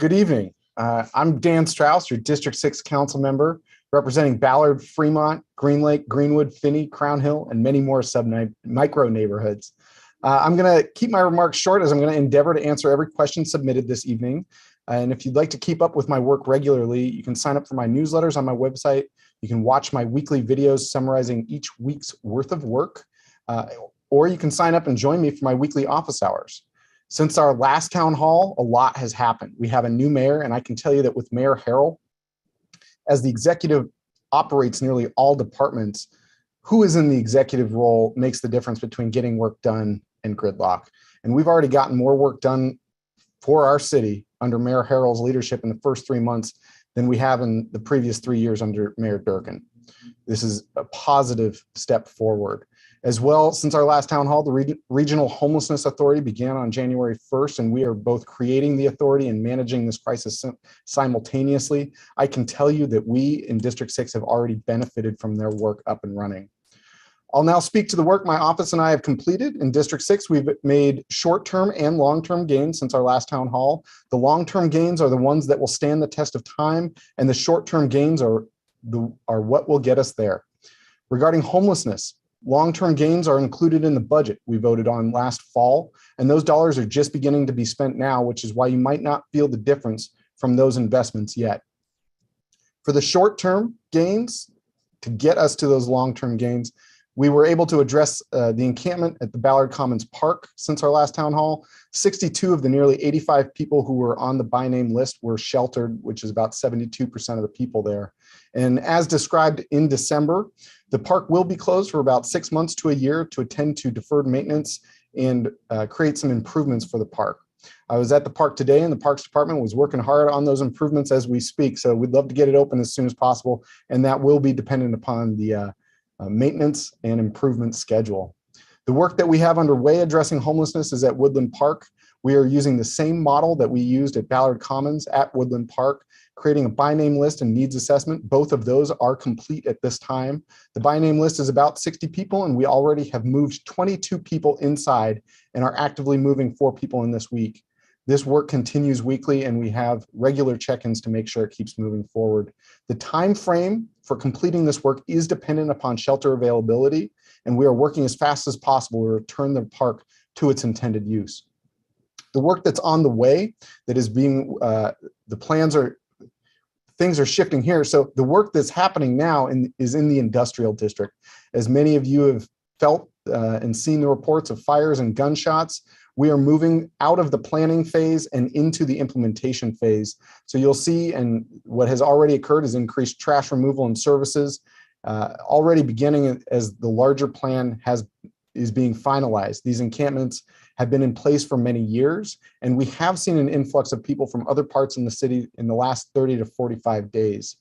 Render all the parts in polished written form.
Good evening. I'm Dan Strauss, your District 6 Council member, representing Ballard, Fremont, Green Lake, Greenwood, Finney, Crown Hill, and many more micro neighborhoods. I'm going to keep my remarks short as I'm going to endeavor to answer every question submitted this evening. And if you'd like to keep up with my work regularly, you can sign up for my newsletters on my website. You can watch my weekly videos summarizing each week's worth of work, or you can sign up and join me for my weekly office hours. Since our last town hall, a lot has happened. We have a new mayor, and I can tell you that with Mayor Herald, as the executive operates nearly all departments, who is in the executive role makes the difference between getting work done and gridlock. And we've already gotten more work done for our city under Mayor Herald's leadership in the first 3 months than we have in the previous 3 years under Mayor Durkin. This is a positive step forward. As well, since our last town hall, the Regional Homelessness Authority began on January 1st, and we are both creating the authority and managing this crisis simultaneously. I can tell you that we in District 6 have already benefited from their work up and running. I'll now speak to the work my office and I have completed. In District 6, we've made short-term and long-term gains since our last town hall. The long-term gains are the ones that will stand the test of time, and the short-term gains are what will get us there. Regarding homelessness, long-term gains are included in the budget we voted on last fall, and those dollars are just beginning to be spent now, which is why you might not feel the difference from those investments yet. For the short-term gains, to get us to those long-term gains, we were able to address the encampment at the Ballard Commons Park since our last town hall. 62 of the nearly 85 people who were on the by name list were sheltered, which is about 72% of the people there. And as described in December, the park will be closed for about 6 months to a year to attend to deferred maintenance and create some improvements for the park. I was at the park today, and the Parks Department was working hard on those improvements as we speak. So we'd love to get it open as soon as possible, and that will be dependent upon the maintenance and improvement schedule. The work that we have underway addressing homelessness is at Woodland Park. We are using the same model that we used at Ballard Commons at Woodland Park, creating a by name list and needs assessment. Both of those are complete at this time. The by name list is about 60 people, and we already have moved 22 people inside and are actively moving 4 people in this week. This work continues weekly, and we have regular check-ins to make sure it keeps moving forward. The time frame for completing this work is dependent upon shelter availability, and we are working as fast as possible to return the park to its intended use. The work that's on the way, that is being, things are shifting here. So the work that's happening now is in the industrial district. As many of you have felt and seen the reports of fires and gunshots, we are moving out of the planning phase and into the implementation phase. So you'll see, and what has already occurred is increased trash removal and services, already beginning as the larger plan is being finalized. These encampments have been in place for many years, and we have seen an influx of people from other parts in the city in the last 30 to 45 days.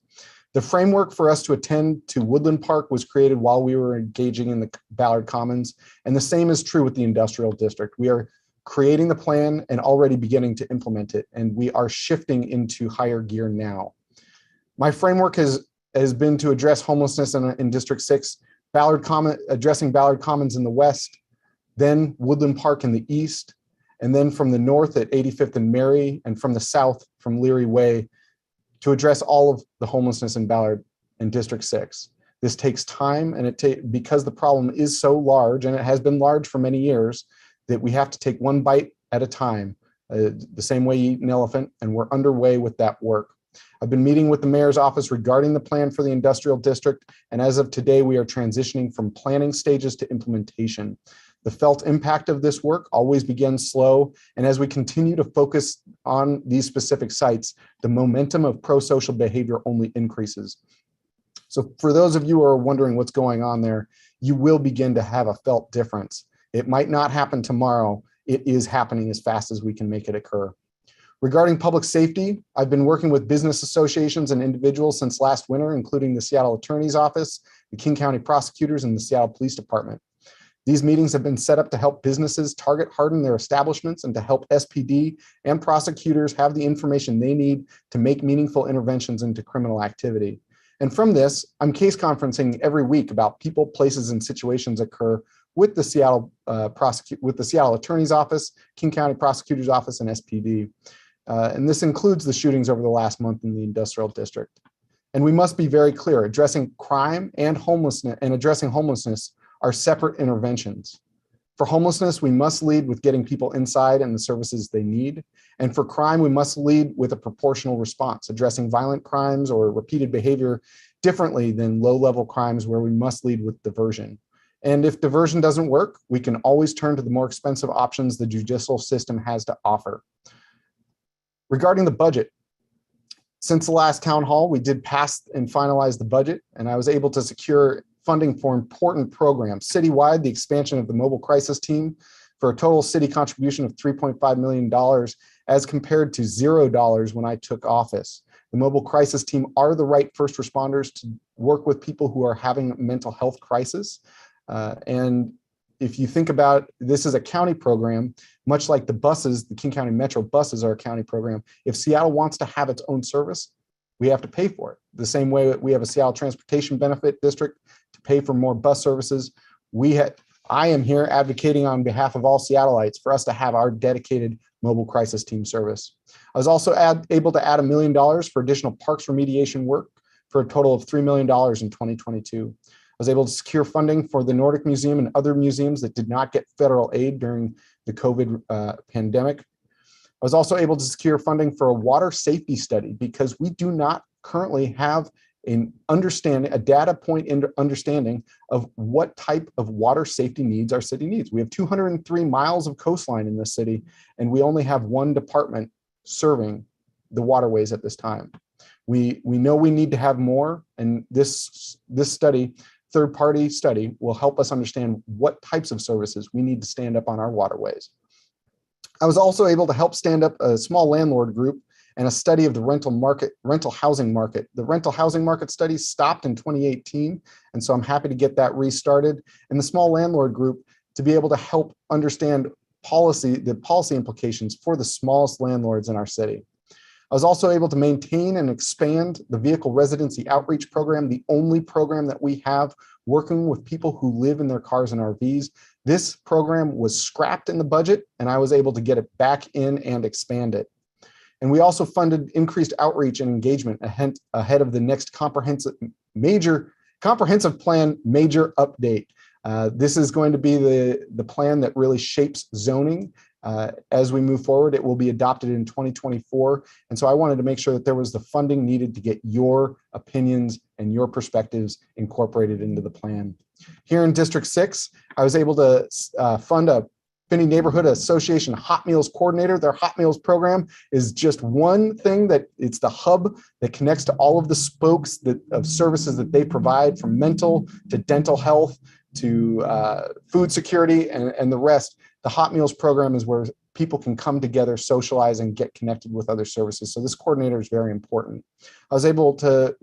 The framework for us to attend to Woodland Park was created while we were engaging in the Ballard Commons, and the same is true with the industrial district. We are creating the plan and already beginning to implement it, and we are shifting into higher gear now. My framework has been to address homelessness in District 6, addressing Ballard Commons in the west, then Woodland Park in the east, and then from the north at 85th and Mary, and from the south from Leary Way, to address all of the homelessness in Ballard and District 6. This takes time, and because the problem is so large, and it has been large for many years, that we have to take one bite at a time, the same way you eat an elephant, and we're underway with that work. I've been meeting with the mayor's office regarding the plan for the industrial district, and as of today, we are transitioning from planning stages to implementation. The felt impact of this work always begins slow, and as we continue to focus on these specific sites, the momentum of pro-social behavior only increases. So for those of you who are wondering what's going on there, you will begin to have a felt difference. It might not happen tomorrow. It is happening as fast as we can make it occur. Regarding public safety, I've been working with business associations and individuals since last winter, including the Seattle Attorney's Office, the King County Prosecutors, and the Seattle Police Department. These meetings have been set up to help businesses target harden their establishments and to help SPD and prosecutors have the information they need to make meaningful interventions into criminal activity. And from this, I'm case conferencing every week about people, places, and situations occur with the Seattle Attorney's Office, King County Prosecutor's Office, and SPD. And this includes the shootings over the last month in the industrial district. And we must be very clear, addressing crime and addressing homelessness are separate interventions. For homelessness, we must lead with getting people inside and the services they need. And for crime, we must lead with a proportional response, addressing violent crimes or repeated behavior differently than low-level crimes where we must lead with diversion. And if diversion doesn't work, we can always turn to the more expensive options the judicial system has to offer. Regarding the budget, since the last town hall, we did pass and finalize the budget, and I was able to secure funding for important programs. Citywide, the expansion of the mobile crisis team for a total city contribution of $3.5 million as compared to $0 when I took office. The mobile crisis team are the right first responders to work with people who are having a mental health crisis. And if you think about this is a county program, much like the buses, the King County Metro buses are a county program. If Seattle wants to have its own service, we have to pay for it. The same way that we have a Seattle Transportation Benefit District to pay for more bus services. I am here advocating on behalf of all Seattleites for us to have our dedicated mobile crisis team service. I was also able to add $1 million for additional parks remediation work for a total of $3 million in 2022. I was able to secure funding for the Nordic Museum and other museums that did not get federal aid during the COVID pandemic. I was also able to secure funding for a water safety study because we do not currently have a data point understanding of what type of water safety needs our city needs. We have 203 miles of coastline in this city, and we only have one department serving the waterways at this time. We know we need to have more, and this study, third-party study, will help us understand what types of services we need to stand up on our waterways. I was also able to help stand up a small landlord group and a study of the rental housing market. The rental housing market study stopped in 2018, and so I'm happy to get that restarted. And the small landlord group to be able to help understand the policy implications for the smallest landlords in our city. I was also able to maintain and expand the vehicle residency outreach program, the only program that we have working with people who live in their cars and RVs. This program was scrapped in the budget, and I was able to get it back in and expand it. And we also funded increased outreach and engagement ahead of the next comprehensive plan major update. This is going to be the plan that really shapes zoning as we move forward. It will be adopted in 2024. And so I wanted to make sure that there was the funding needed to get your opinions and your perspectives incorporated into the plan. Here in District 6, I was able to fund a Finney Neighborhood Association Hot Meals Coordinator. Their Hot Meals program is just one thing it's the hub that connects to all of the spokes of services that they provide, from mental to dental health to food security and the rest. The Hot Meals program is where people can come together, socialize, and get connected with other services. So this coordinator is very important. I was able to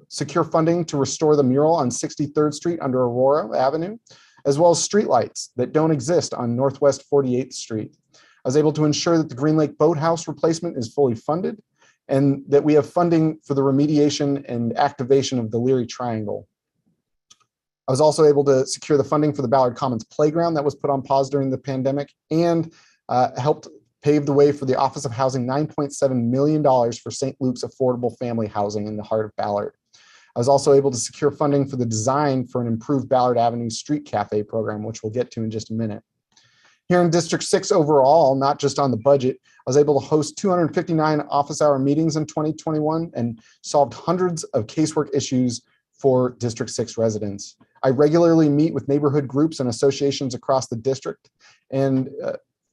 secure funding to restore the mural on 63rd Street under Aurora Avenue, as well as streetlights that don't exist on Northwest 48th Street. I was able to ensure that the Green Lake Boathouse replacement is fully funded and that we have funding for the remediation and activation of the Leary Triangle. I was also able to secure the funding for the Ballard Commons Playground that was put on pause during the pandemic, and helped pave the way for the Office of Housing $9.7 million for St. Luke's affordable family housing in the heart of Ballard. I was also able to secure funding for the design for an improved Ballard Avenue Street Cafe program, which we'll get to in just a minute. Here in District 6 overall, not just on the budget, I was able to host 259 office hour meetings in 2021 and solved hundreds of casework issues for District 6 residents. I regularly meet with neighborhood groups and associations across the district. And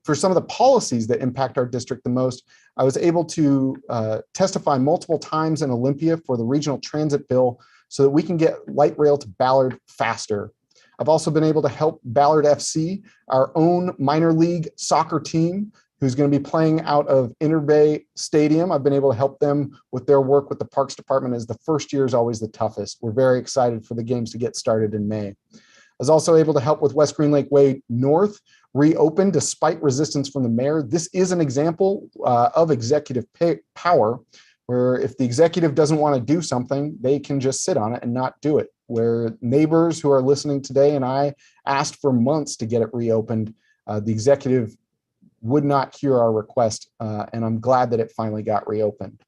for some of the policies that impact our district the most, I was able to testify multiple times in Olympia for the regional transit bill so that we can get light rail to Ballard faster. I've also been able to help Ballard FC, our own minor league soccer team, who's going to be playing out of Interbay Stadium. I've been able to help them with their work with the Parks Department, as the first year is always the toughest. We're very excited for the games to get started in May. I was also able to help with West Green Lake Way North reopen despite resistance from the mayor. This is an example of executive power, where if the executive doesn't want to do something, they can just sit on it and not do it. Where neighbors who are listening today and I asked for months to get it reopened, the executive would not hear our request, and I'm glad that it finally got reopened.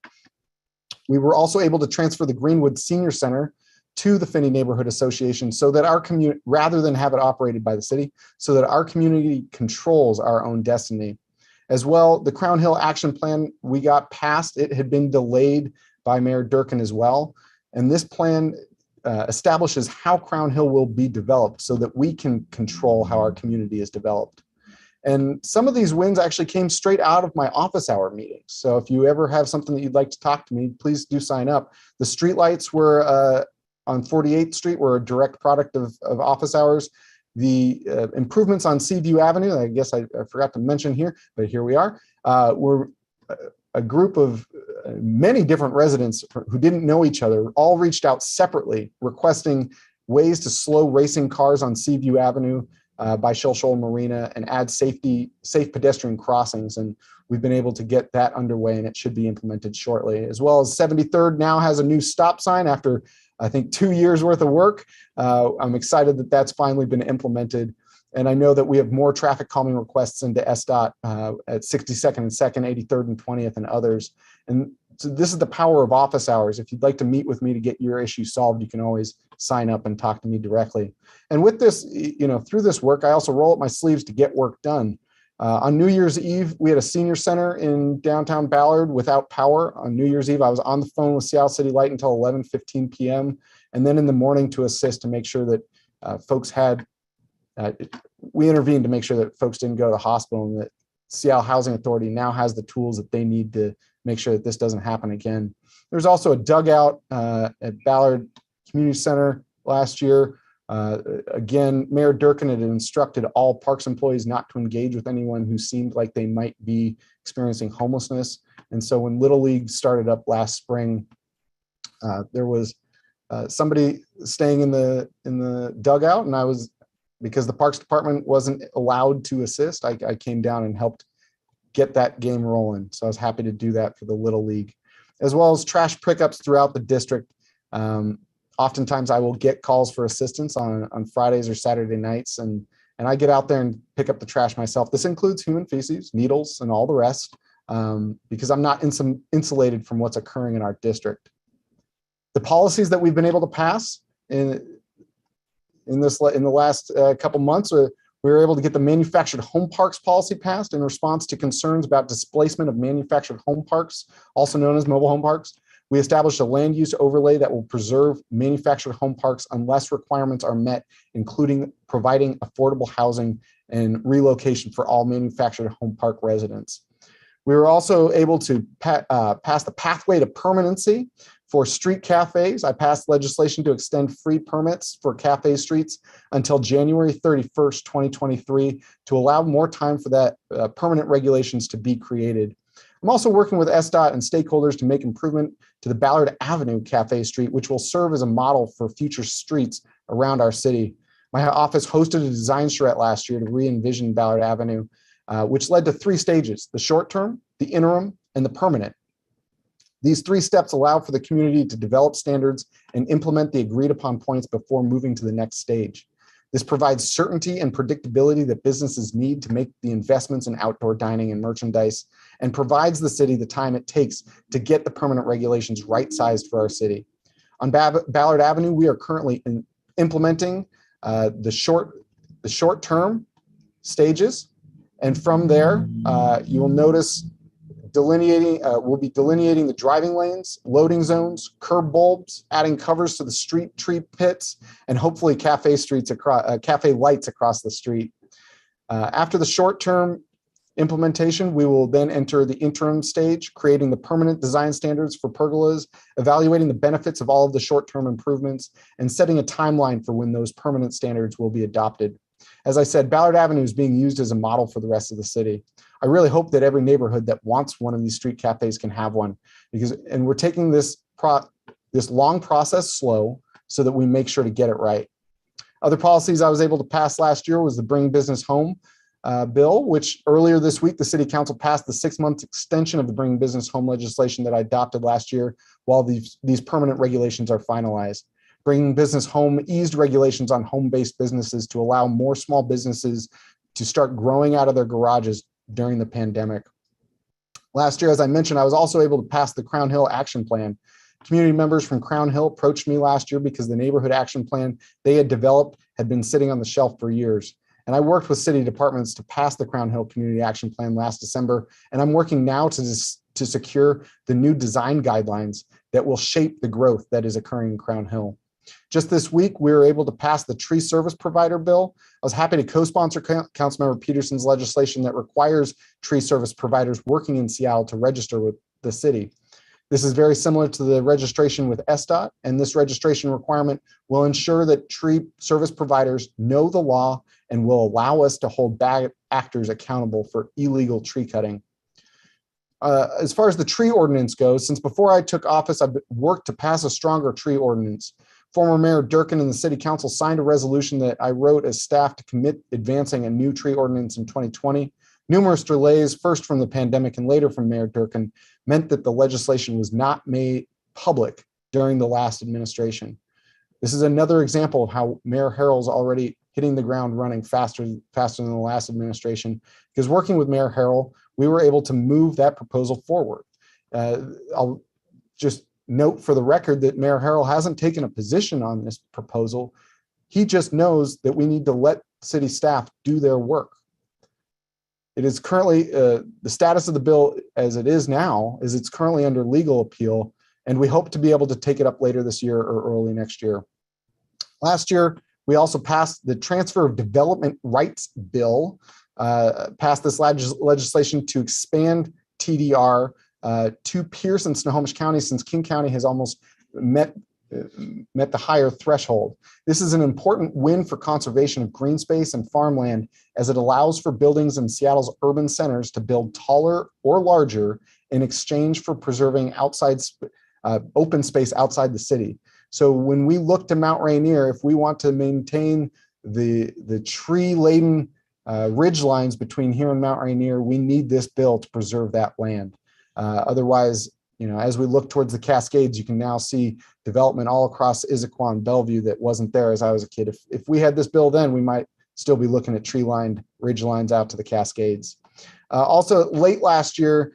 We were also able to transfer the Greenwood Senior Center to the Finney Neighborhood Association so that our community, rather than have it operated by the city, so that our community controls our own destiny. As well, the Crown Hill Action Plan, we got passed. It had been delayed by Mayor Durkin as well. And this plan establishes how Crown Hill will be developed so that we can control how our community is developed. And some of these wins actually came straight out of my office hour meetings. So if you ever have something that you'd like to talk to me, please do sign up. The streetlights were on 48th Street were a direct product of office hours. The improvements on Seaview Avenue, I guess I forgot to mention here, but here we are, were a group of many different residents who didn't know each other, all reached out separately, requesting ways to slow racing cars on Seaview Avenue by Shell Shoal Marina and add safe pedestrian crossings. And we've been able to get that underway, and it should be implemented shortly. As well as 73rd now has a new stop sign after, I think, 2 years worth of work. I'm excited that that's finally been implemented. And I know that we have more traffic calming requests into SDOT at 62nd and 2nd, 83rd and 20th and others. And so this is the power of office hours. If you'd like to meet with me to get your issue solved, you can always sign up and talk to me directly. And with this, through this work, I also roll up my sleeves to get work done. On New Year's Eve, we had a senior center in downtown Ballard without power. On New Year's Eve, I was on the phone with Seattle City Light until 11:15 p.m. And then in the morning to assist to make sure that folks had, we intervened to make sure that folks didn't go to the hospital, and that Seattle Housing Authority now has the tools that they need to make sure that this doesn't happen again. There's also a dugout at Ballard Community Center last year. Again, Mayor Durkin had instructed all parks employees not to engage with anyone who seemed like they might be experiencing homelessness. And so when Little League started up last spring, there was somebody staying in the dugout, and because the Parks Department wasn't allowed to assist, I came down and helped get that game rolling. So I was happy to do that for the Little League, as well as trash pickups throughout the district. Oftentimes I will get calls for assistance on Fridays or Saturday nights, and I get out there and pick up the trash myself. This includes human feces, needles, and all the rest, because I'm not insulated from what's occurring in our district. The policies that we've been able to pass in the last couple months, we were able to get the manufactured home parks policy passed in response to concerns about displacement of manufactured home parks, also known as mobile home parks. We established a land use overlay that will preserve manufactured home parks unless requirements are met, including providing affordable housing and relocation for all manufactured home park residents. We were also able to pass the pathway to permanency for street cafes. I passed legislation to extend free permits for cafe streets until January 31st, 2023, to allow more time for that permanent regulations to be created. I'm also working with SDOT and stakeholders to make improvement to the Ballard Avenue Cafe Street, which will serve as a model for future streets around our city. My office hosted a design charrette last year to re-envision Ballard Avenue, which led to 3 stages: the short term, the interim, and the permanent. These 3 steps allow for the community to develop standards and implement the agreed upon points before moving to the next stage. This provides certainty and predictability that businesses need to make the investments in outdoor dining and merchandise, and provides the city the time it takes to get the permanent regulations right-sized for our city. On Ballard Avenue, we are currently implementing the short-term stages, and from there, you will notice we'll be delineating the driving lanes, loading zones, curb bulbs, adding covers to the street tree pits, and hopefully cafe lights across the street. After the short-term implementation, we will then enter the interim stage, creating the permanent design standards for pergolas, evaluating the benefits of all of the short-term improvements, and setting a timeline for when those permanent standards will be adopted. As I said, Ballard Avenue is being used as a model for the rest of the city. I really hope that every neighborhood that wants one of these street cafes can have one, and we're taking this long process slow so that we make sure to get it right. Other policies I was able to pass last year was the Bring Business Home bill, which earlier this week, the City Council passed the 6-month extension of the Bring Business Home legislation that I adopted last year while these permanent regulations are finalized. Bringing Business Home eased regulations on home-based businesses to allow more small businesses to start growing out of their garages during the pandemic. Last year, as I mentioned, I was also able to pass the Crown Hill Action Plan. Community members from Crown Hill approached me last year because the neighborhood action plan they had developed had been sitting on the shelf for years. And I worked with city departments to pass the Crown Hill Community Action Plan last December. And I'm working now to secure the new design guidelines that will shape the growth that is occurring in Crown Hill. Just this week, we were able to pass the tree service provider bill. I was happy to co-sponsor Councilmember Peterson's legislation that requires tree service providers working in Seattle to register with the city. This is very similar to the registration with SDOT, and this registration requirement will ensure that tree service providers know the law and will allow us to hold bad actors accountable for illegal tree cutting. As far as the tree ordinance goes, since before I took office, I've worked to pass a stronger tree ordinance. Former Mayor Durkin and the City Council signed a resolution that I wrote as staff to commit advancing a new tree ordinance in 2020. Numerous delays, first from the pandemic and later from Mayor Durkin, meant that the legislation was not made public during the last administration. This is another example of how Mayor Herald is already hitting the ground running faster than the last administration, because working with Mayor Herald, we were able to move that proposal forward. I'll just note for the record that Mayor Herald hasn't taken a position on this proposal. He just knows that we need to let city staff do their work. It is currently, the status of the bill as it is now is it's currently under legal appeal, and we hope to be able to take it up later this year or early next year. Last year, we also passed the Transfer of Development Rights Bill, passed this legislation to expand TDR to Pierce and Snohomish County, since King County has almost met the higher threshold. This is an important win for conservation of green space and farmland, as it allows for buildings in Seattle's urban centers to build taller or larger in exchange for preserving open space outside the city. So when we look to Mount Rainier, if we want to maintain the tree-laden ridge lines between here and Mount Rainier, we need this bill to preserve that land. Otherwise, as we look towards the Cascades, you can now see development all across Issaquah and Bellevue that wasn't there as I was a kid. If we had this bill then, we might still be looking at tree-lined ridge lines out to the Cascades. Also, late last year,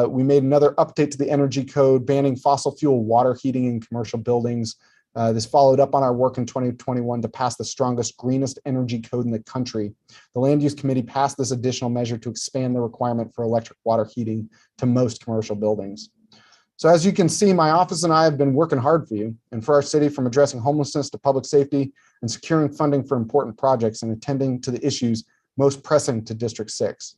we made another update to the energy code, banning fossil fuel water heating in commercial buildings. This followed up on our work in 2021 to pass the strongest, greenest energy code in the country. The Land Use Committee passed this additional measure to expand the requirement for electric water heating to most commercial buildings. So as you can see, my office and I have been working hard for you and for our city, from addressing homelessness to public safety and securing funding for important projects and attending to the issues most pressing to District 6.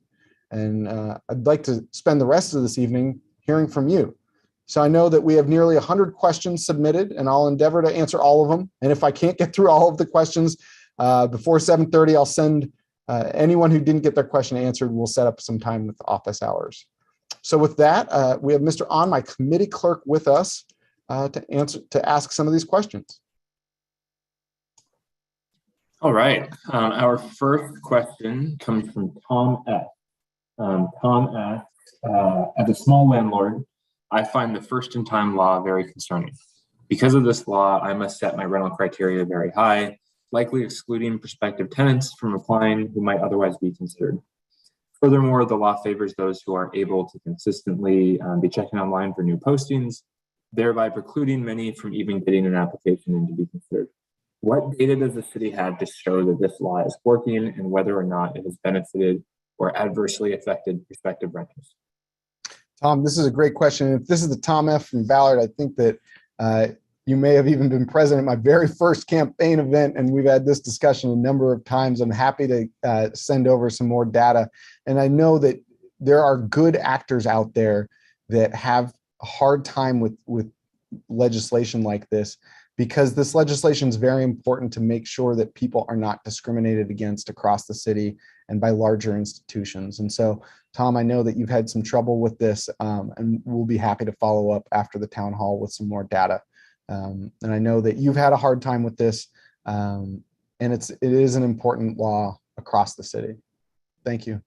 And I'd like to spend the rest of this evening hearing from you. So I know that we have nearly 100 questions submitted, and I'll endeavor to answer all of them. And if I can't get through all of the questions before 7:30, I'll send anyone who didn't get their question answered. We'll set up some time with office hours. So with that, we have Mr. On, my committee clerk, with us to ask some of these questions. All right. Our first question comes from Tom S. Tom asks, as a small landlord, I find the first-in-time law very concerning. Because of this law, I must set my rental criteria very high, likely excluding prospective tenants from applying who might otherwise be considered. Furthermore, the law favors those who are able to consistently be checking online for new postings, thereby precluding many from even getting an application in to be considered. What data does the city have to show that this law is working and whether or not it has benefited or adversely affected prospective renters? Tom, this is a great question. If this is the Tom F. from Ballard, I think that you may have even been present at my very first campaign event, and we've had this discussion a number of times. I'm happy to send over some more data. And I know that there are good actors out there that have a hard time with legislation like this, because this legislation is very important to make sure that people are not discriminated against across the city and by larger institutions. And so, Tom, I know that you've had some trouble with this, and we'll be happy to follow up after the town hall with some more data. And I know that you've had a hard time with this, and it is an important law across the city. Thank you.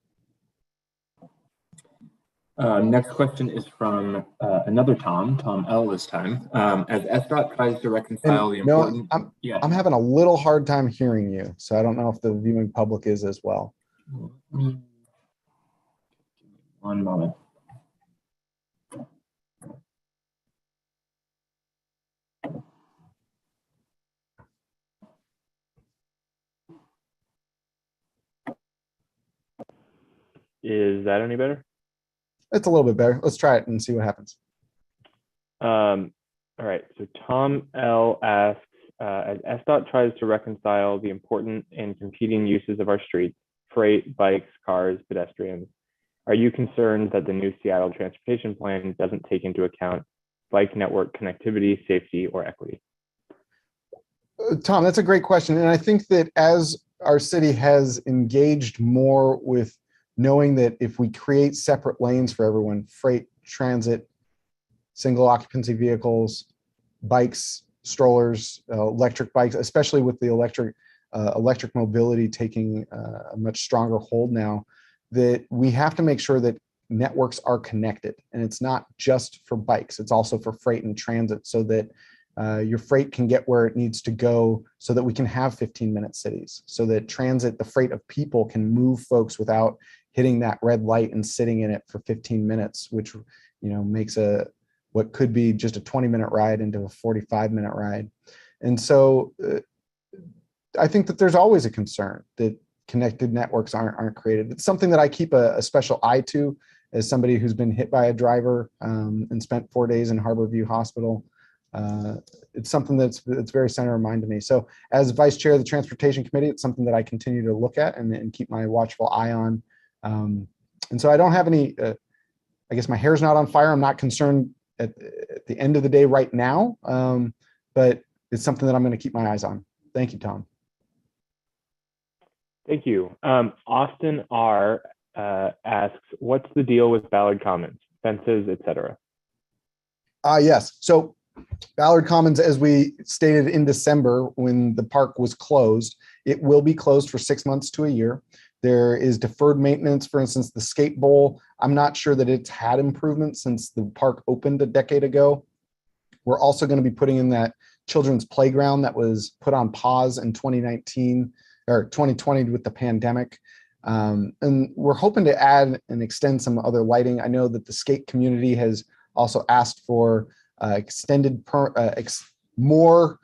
Next question is from another Tom L this time. As SDOT tries to reconcile the important... I'm having a little hard time hearing you, so I don't know if the viewing public is as well. One moment. Is that any better? It's a little bit better. Let's try it and see what happens. All right, so Tom L asks, as SDOT tries to reconcile the important and competing uses of our streets, freight, bikes, cars, pedestrians, are you concerned that the new Seattle transportation plan doesn't take into account bike network connectivity, safety, or equity? Tom, that's a great question. And I think that as our city has engaged more with knowing that if we create separate lanes for everyone, freight, transit, single occupancy vehicles, bikes, strollers, electric bikes, especially with the electric mobility taking a much stronger hold now, that we have to make sure that networks are connected. And it's not just for bikes, it's also for freight and transit, so that your freight can get where it needs to go, so that we can have 15-minute cities, so that transit, the freight of people, can move folks without hitting that red light and sitting in it for 15 minutes, which makes what could be just a 20-minute ride into a 45-minute ride. And so I think that there's always a concern that connected networks aren't created. It's something that I keep a special eye to as somebody who's been hit by a driver and spent 4 days in Harborview Hospital. It's something that's very center of mind to me. So as vice chair of the transportation committee, it's something that I continue to look at and keep my watchful eye on. And so I don't have any, I guess my hair's not on fire. I'm not concerned at the end of the day right now, but it's something that I'm going to keep my eyes on. Thank you, Tom. Thank you. Austin R. Asks, what's the deal with Ballard Commons, fences, etc.? Yes. So Ballard Commons, as we stated in December when the park was closed, it will be closed for 6 months to a year. There is deferred maintenance. For instance, the skate bowl, I'm not sure that it's had improvement since the park opened a decade ago. We're also going to be putting in that children's playground that was put on pause in 2019 or 2020 with the pandemic. And we're hoping to add and extend some other lighting. I know that the skate community has also asked for more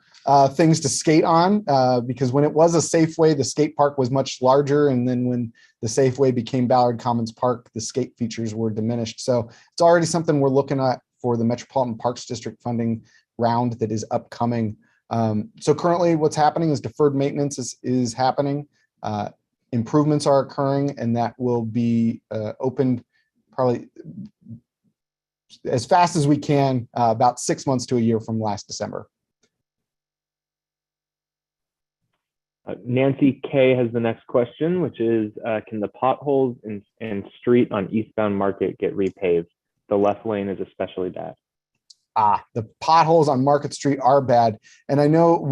things to skate on, because when it was a Safeway, the skate park was much larger. And then when the Safeway became Ballard Commons Park, the skate features were diminished. So it's already something we're looking at for the Metropolitan Parks District funding round that is upcoming. So currently what's happening is deferred maintenance is happening. Improvements are occurring, and that will be opened probably as fast as we can, about 6 months to a year from last December. Nancy K has the next question, which is, can the potholes in street on eastbound Market get repaved? The left lane is especially bad. The potholes on Market Street are bad. And I know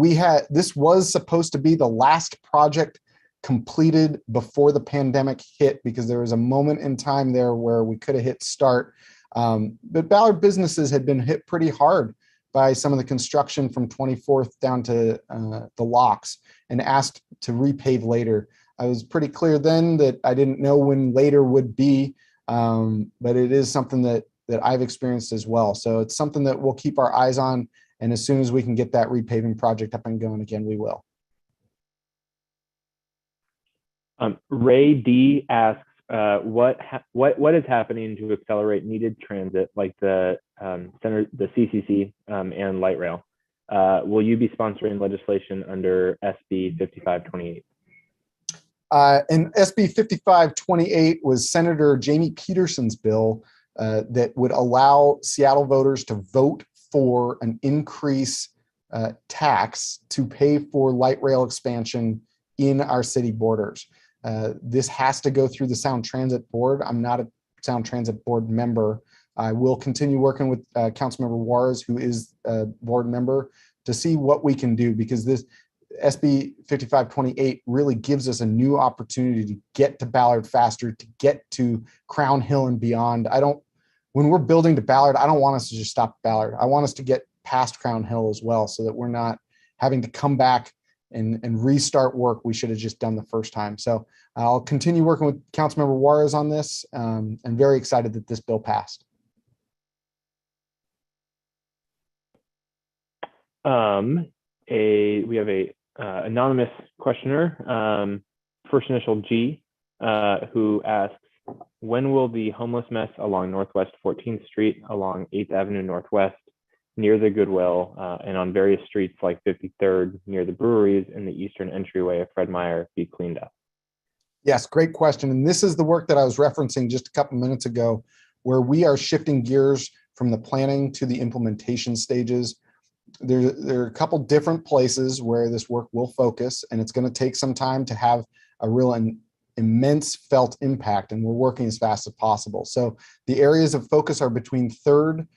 this was supposed to be the last project completed before the pandemic hit, because there was a moment in time there where we could have hit start. But Ballard businesses had been hit pretty hard by some of the construction from 24th down to the locks, and asked to repave later. I was pretty clear then that I didn't know when later would be, but it is something that I've experienced as well. So it's something that we'll keep our eyes on, and as soon as we can get that repaving project up and going again, we will. Ray D asks, what is happening to accelerate needed transit like the CCC and light rail? Will you be sponsoring legislation under SB 5528? And SB 5528 was Senator Jamie Peterson's bill that would allow Seattle voters to vote for an increase tax to pay for light rail expansion in our city borders. This has to go through the Sound Transit Board. I'm not a Sound Transit Board member. I will continue working with Councilmember Juarez, who is a board member, to see what we can do, because this SB 5528 really gives us a new opportunity to get to Ballard faster, to get to Crown Hill and beyond. When we're building to Ballard, I don't want us to just stop at Ballard. I want us to get past Crown Hill as well, so that we're not having to come back and restart work we should have just done the first time. So I'll continue working with Councilmember Juarez on this. I'm very excited that this bill passed. We have a anonymous questioner, first initial G, who asks, when will the homeless mess along Northwest 14th Street, along 8th Avenue Northwest, near the Goodwill, and on various streets like 53rd, near the breweries and the eastern entryway of Fred Meyer, be cleaned up? Yes, great question. And this is the work that I was referencing just a couple minutes ago, where we are shifting gears from the planning to the implementation stages. There are a couple different places where this work will focus, and it's going to take some time to have a real immense felt impact, and we're working as fast as possible. So the areas of focus are between 3rd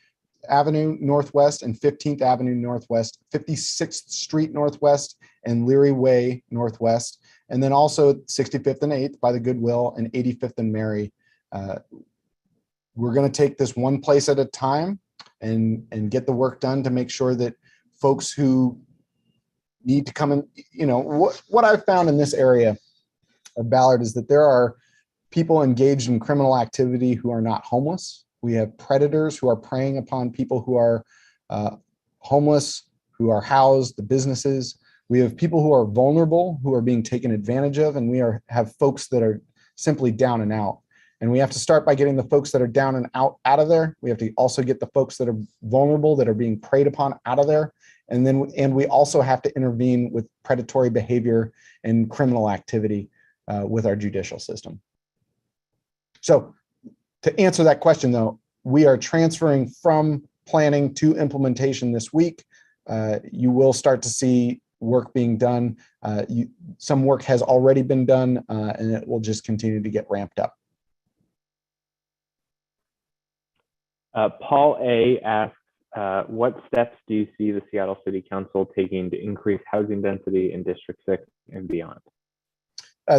Avenue Northwest and 15th Avenue Northwest, 56th Street Northwest and Leary Way Northwest, and then also 65th and 8th by the Goodwill and 85th and Mary. We're going to take this one place at a time and get the work done to make sure that folks who need to come in, what I've found in this area of Ballard is that there are people engaged in criminal activity who are not homeless. We have predators who are preying upon people who are homeless, who are housed, the businesses. We have people who are vulnerable, who are being taken advantage of, and we have folks that are simply down and out. And we have to start by getting the folks that are down and out of there. We have to also get the folks that are vulnerable, that are being preyed upon, out of there. And we also have to intervene with predatory behavior and criminal activity with our judicial system. So to answer that question, though, we are transferring from planning to implementation this week. You will start to see work being done. Some work has already been done, and it will just continue to get ramped up. Paul A. asks, what steps do you see the Seattle City Council taking to increase housing density in District 6 and beyond?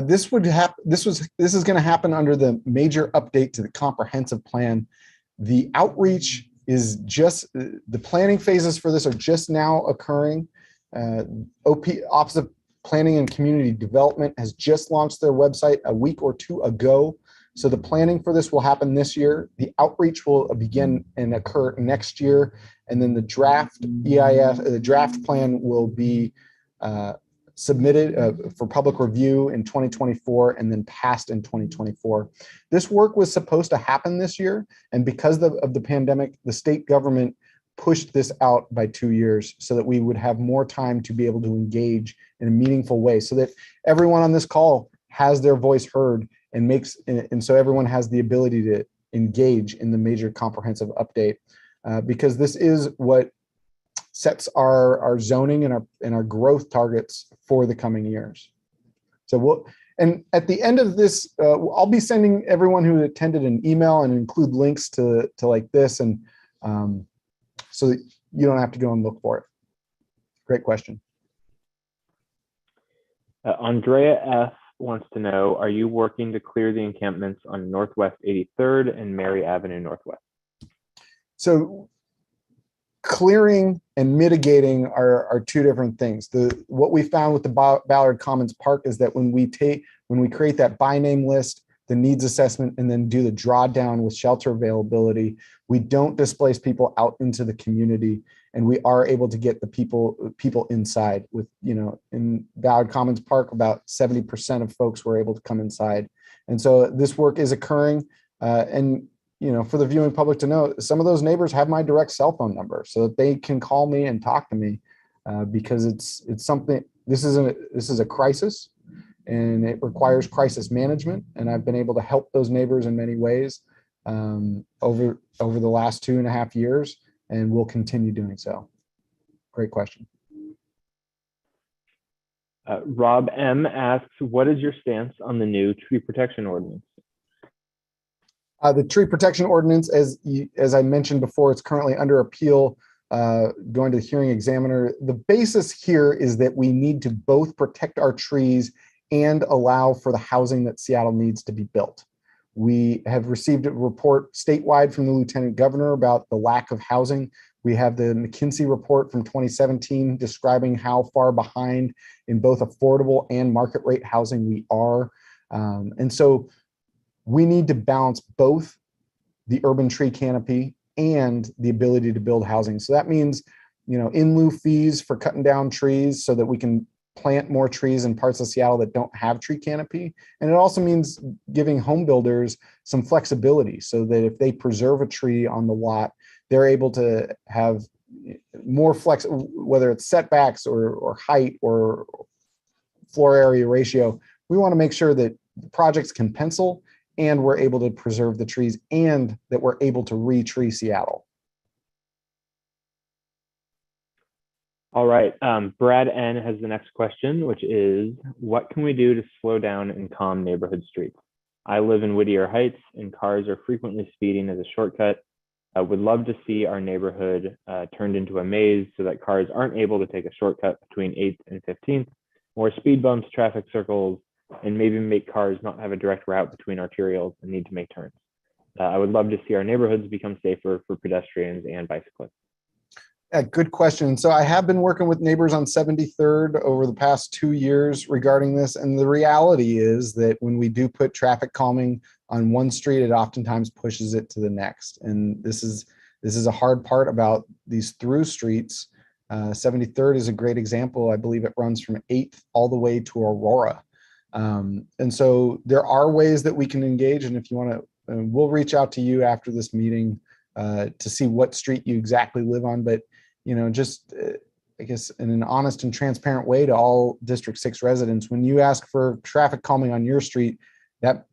This is going to happen under the major update to the comprehensive plan. The outreach is just, the planning phases for this are just now occurring. Office of Planning and Community Development has just launched their website a week or two ago. So the planning for this will happen this year. The outreach will begin and occur next year. And then the draft EIF, the draft plan will be submitted for public review in 2024 and then passed in 2024. This work was supposed to happen this year. And because of the pandemic, the state government pushed this out by 2 years so that we would have more time to be able to engage in a meaningful way, so that everyone on this call has their voice heard and so everyone has the ability to engage in the major comprehensive update, because this is what sets our zoning and our growth targets for the coming years. So and at the end of this, I'll be sending everyone who attended an email and include links to like this, and so that you don't have to go and look for it. Great question. Andrea F. wants to know, are you working to clear the encampments on Northwest 83rd and Mary Avenue Northwest? So clearing and mitigating are two different things. What we found with the Ballard Commons Park is that when we create that by name list, the needs assessment, and then do the drawdown with shelter availability, we don't displace people out into the community, and we are able to get the people inside. With, in Ballard Commons Park, about 70% of folks were able to come inside. And so this work is occurring, and for the viewing public to know, some of those neighbors have my direct cell phone number so that they can call me and talk to me, because it's something. This is a crisis, and it requires crisis management. And I've been able to help those neighbors in many ways over the last 2.5 years, and will continue doing so. Great question. Rob M. asks, what is your stance on the new tree protection ordinance? The tree protection ordinance, as I mentioned before, it's currently under appeal, going to the hearing examiner. The basis here is that we need to both protect our trees and allow for the housing that Seattle needs to be built. We have received a report statewide from the Lieutenant Governor about the lack of housing We have the McKinsey report from 2017 describing how far behind in both affordable and market rate housing we are. And so we need to balance both the urban tree canopy and the ability to build housing. So that means, in lieu fees for cutting down trees so that we can plant more trees in parts of Seattle that don't have tree canopy. And it also means giving home builders some flexibility so that if they preserve a tree on the lot, they're able to have more flex, whether it's setbacks or height or floor area ratio. We want to make sure that projects can pencil and we're able to preserve the trees and that we're able to re-tree Seattle. All right, Brad N has the next question, which is, what can we do to slow down and calm neighborhood streets? I live in Whittier Heights and cars are frequently speeding as a shortcut. I would love to see our neighborhood turned into a maze so that cars aren't able to take a shortcut between 8th and 15th, more speed bumps, traffic circles, and maybe make cars not have a direct route between arterials and need to make turns. I would love to see our neighborhoods become safer for pedestrians and bicyclists. Good question. So I have been working with neighbors on 73rd over the past 2 years regarding this. And the reality is that when we do put traffic calming on one street, it oftentimes pushes it to the next. And this is a hard part about these through streets. 73rd is a great example. I believe it runs from 8th all the way to Aurora. And so there are ways that we can engage. And if you want to, we'll reach out to you after this meeting to see what street you exactly live on. But I guess in an honest and transparent way to all District 6 residents, when you ask for traffic calming on your street, that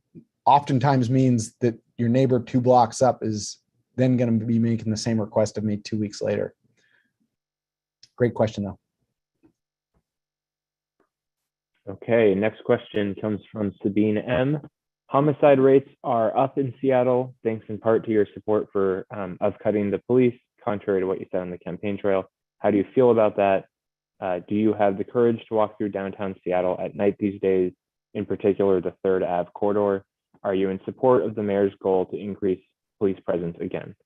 oftentimes means that your neighbor 2 blocks up is then going to be making the same request of me 2 weeks later. Great question, though. Okay, next question comes from Sabine M. Homicide rates are up in Seattle, thanks in part to your support for of cutting the police, contrary to what you said on the campaign trail. How do you feel about that? Do you have the courage to walk through downtown Seattle at night these days, in particular the 3rd Ave corridor? Are you in support of the mayor's goal to increase police presence again?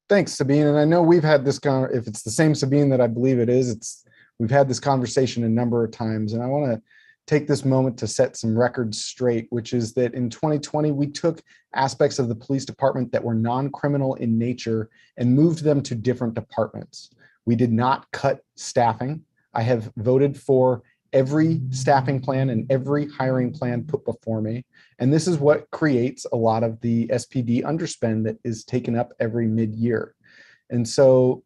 Thanks, Sabine. And I know we've had this, if it's the same Sabine that I believe it is, we've had this conversation a number of times. And I want to take this moment to set some records straight, which is that in 2020, we took aspects of the police department that were non-criminal in nature and moved them to different departments. We did not cut staffing. I have voted for every staffing plan and every hiring plan put before me. And this is what creates a lot of the SPD underspend that is taken up every mid-year. And so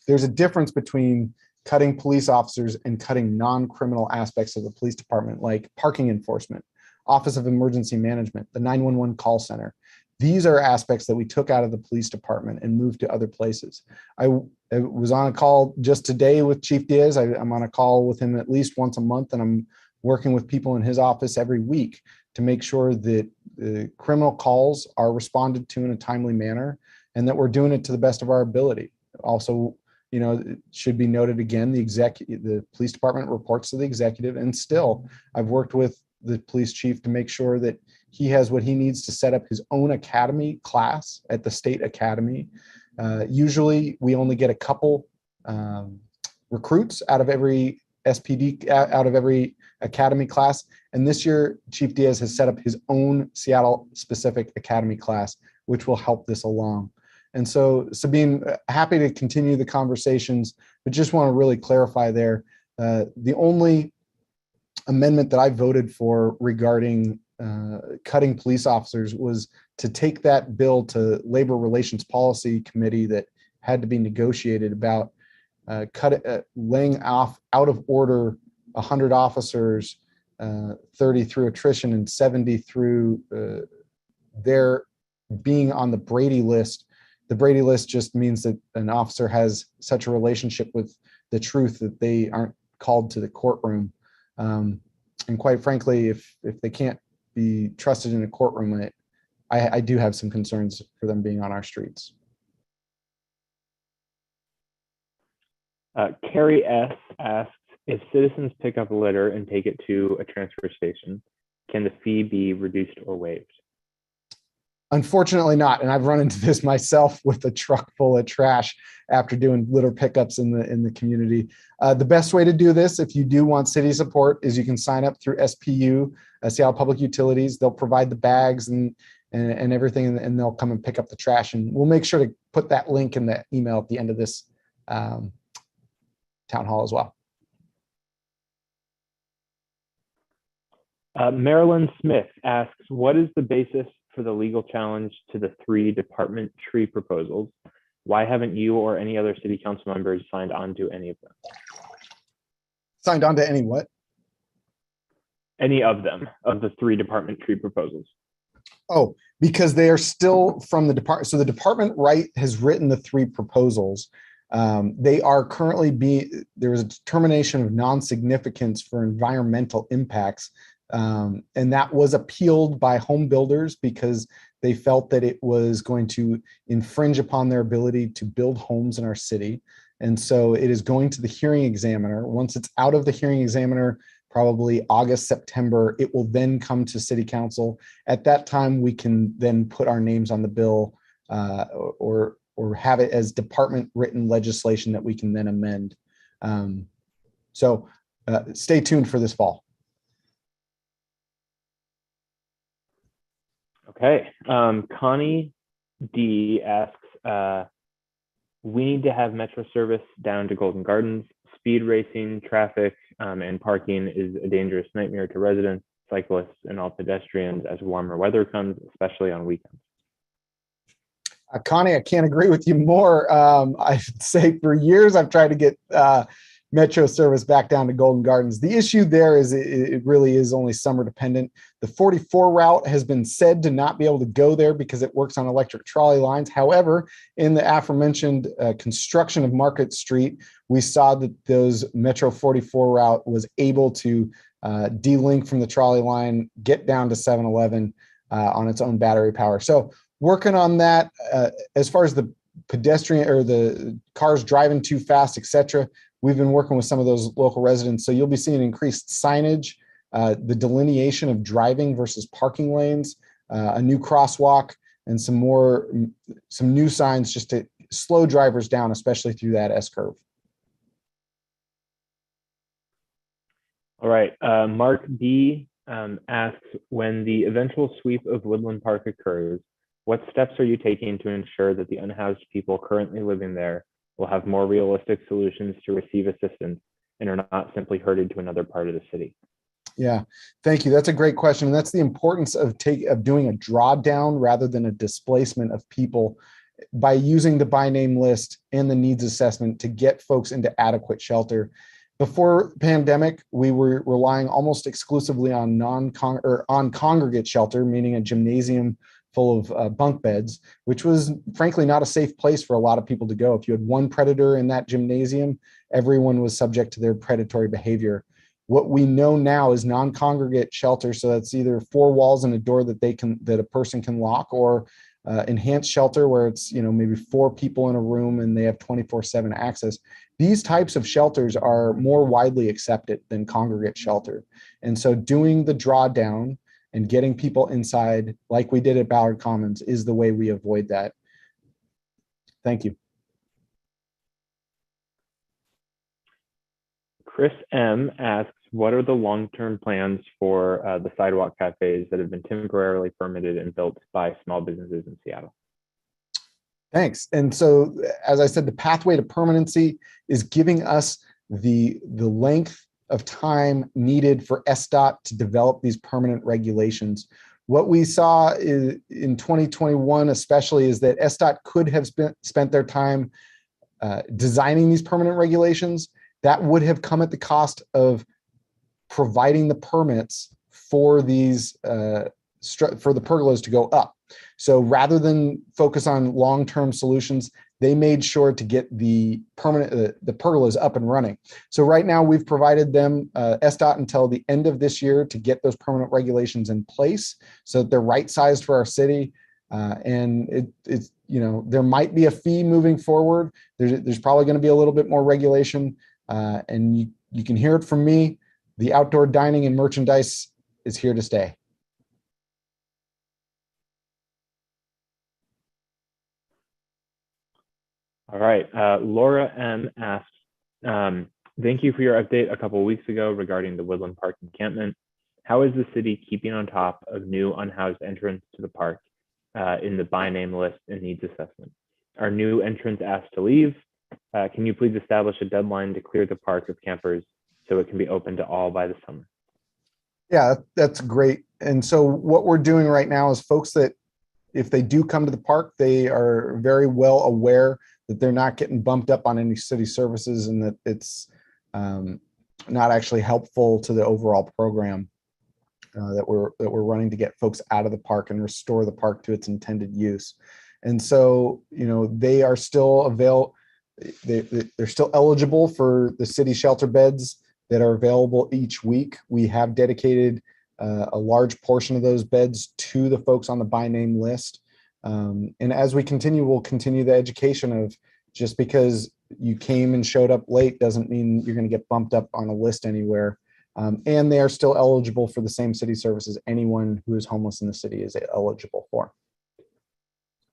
there's a difference between cutting police officers and cutting non-criminal aspects of the police department, like parking enforcement, Office of Emergency Management, the 911 call center. These are aspects that we took out of the police department and moved to other places. I was on a call just today with Chief Diaz. I'm on a call with him at least once a month, and I'm working with people in his office every week to make sure that the criminal calls are responded to in a timely manner and that we're doing it to the best of our ability. Also, it should be noted again, the police department reports to the executive, and still I've worked with the police chief to make sure that he has what he needs to set up his own academy class at the state academy. Usually we only get a couple recruits out of every SPD, out of every academy class. And this year, Chief Diaz has set up his own Seattle specific academy class, which will help this along. And so, Sabine, happy to continue the conversations, but just want to really clarify there. The only amendment that I voted for regarding cutting police officers was to take that bill to Labor Relations Policy Committee that had to be negotiated about laying off out of order 100 officers, 30 through attrition and 70 through their being on the Brady list. The Brady list just means that an officer has such a relationship with the truth that they aren't called to the courtroom. And quite frankly, if they can't be trusted in a courtroom, I do have some concerns for them being on our streets. Carrie S. asks, if citizens pick up litter and take it to a transfer station, can the fee be reduced or waived? Unfortunately not. And I've run into this myself with a truck full of trash after doing litter pickups in the community. The best way to do this, if you do want city support, is you can sign up through SPU, Seattle Public Utilities. They'll provide the bags and everything, and they'll come and pick up the trash. And we'll make sure to put that link in the email at the end of this town hall as well. Marilyn Smith asks, what is the basis for the legal challenge to the 3 department tree proposals? Why haven't you or any other city council members signed on to any of them? Signed on to any what? Any of them, of the 3 department tree proposals. Oh, because they are still from the department. So the department has written the 3 proposals. They are currently there was a determination of non-significance for environmental impacts. And that was appealed by home builders because they felt that it was going to infringe upon their ability to build homes in our city. And so it is going to the hearing examiner. Once it's out of the hearing examiner, probably August, September, it will then come to city council. At that time, we can then put our names on the bill or have it as department written legislation that we can then amend. So stay tuned for this fall. Okay, Connie D asks, we need to have metro service down to Golden Gardens. Speed racing, traffic, and parking is a dangerous nightmare to residents, cyclists, and all pedestrians as warmer weather comes, especially on weekends. Connie, I can't agree with you more. I should say for years I've tried to get metro service back down to Golden Gardens. The issue there is it really is only summer dependent. The 44 route has been said to not be able to go there because it works on electric trolley lines. However, in the aforementioned construction of Market Street, we saw that those Metro 44 route was able to de-link from the trolley line, get down to 7-Eleven on its own battery power. So working on that. As far as the pedestrian or the cars driving too fast, etc., we've been working with some of those local residents. So you'll be seeing increased signage, the delineation of driving versus parking lanes, a new crosswalk, and some new signs just to slow drivers down, especially through that S-curve. All right, Mark B asks, when the eventual sweep of Woodland Park occurs, what steps are you taking to ensure that the unhoused people currently living there will have more realistic solutions to receive assistance and are not simply herded to another part of the city? Yeah, thank you. That's a great question. And that's the importance of doing a drawdown rather than a displacement of people by using the by name list and the needs assessment to get folks into adequate shelter. Before pandemic, we were relying almost exclusively on congregate shelter, meaning a gymnasium full of bunk beds, which was frankly not a safe place for a lot of people to go. If you had one predator in that gymnasium, everyone was subject to their predatory behavior. What we know now is non-congregate shelter. So that's either 4 walls and a door that a person can lock, or enhanced shelter where it's maybe 4 people in a room and they have 24/7 access. These types of shelters are more widely accepted than congregate shelter. And so doing the drawdown and getting people inside like we did at Ballard Commons is the way we avoid that. Thank you. Chris M asks, what are the long-term plans for the sidewalk cafes that have been temporarily permitted and built by small businesses in Seattle? Thanks. And so, as I said, the pathway to permanency is giving us the length of time needed for SDOT to develop these permanent regulations. What we saw in 2021 especially is that SDOT could have spent their time designing these permanent regulations. That would have come at the cost of providing the permits for these for the pergolas to go up. So rather than focus on long-term solutions, they made sure to get the pergolas up and running. So right now we've provided them SDOT until the end of this year to get those permanent regulations in place so that they're right-sized for our city. And it's there might be a fee moving forward. There's probably going to be a little bit more regulation, and you can hear it from me. The outdoor dining and merchandise is here to stay. All right. Laura M asks, thank you for your update a couple of weeks ago regarding the Woodland Park encampment. How is the city keeping on top of new unhoused entrants to the park in the by name list and needs assessment? Are new entrants asked to leave? Can you please establish a deadline to clear the park of campers so it can be open to all by the summer? Yeah, that's great. And so what we're doing right now is folks that if they do come to the park, they are very well aware that they're not getting bumped up on any city services and that it's not actually helpful to the overall program that we're running to get folks out of the park and restore the park to its intended use. And so, they are still they're still eligible for the city shelter beds that are available each week. We have dedicated a large portion of those beds to the folks on the by name list. And as we continue, we'll continue the education of just because you came and showed up late doesn't mean you're going to get bumped up on a list anywhere. And they are still eligible for the same city services anyone who is homeless in the city is eligible for.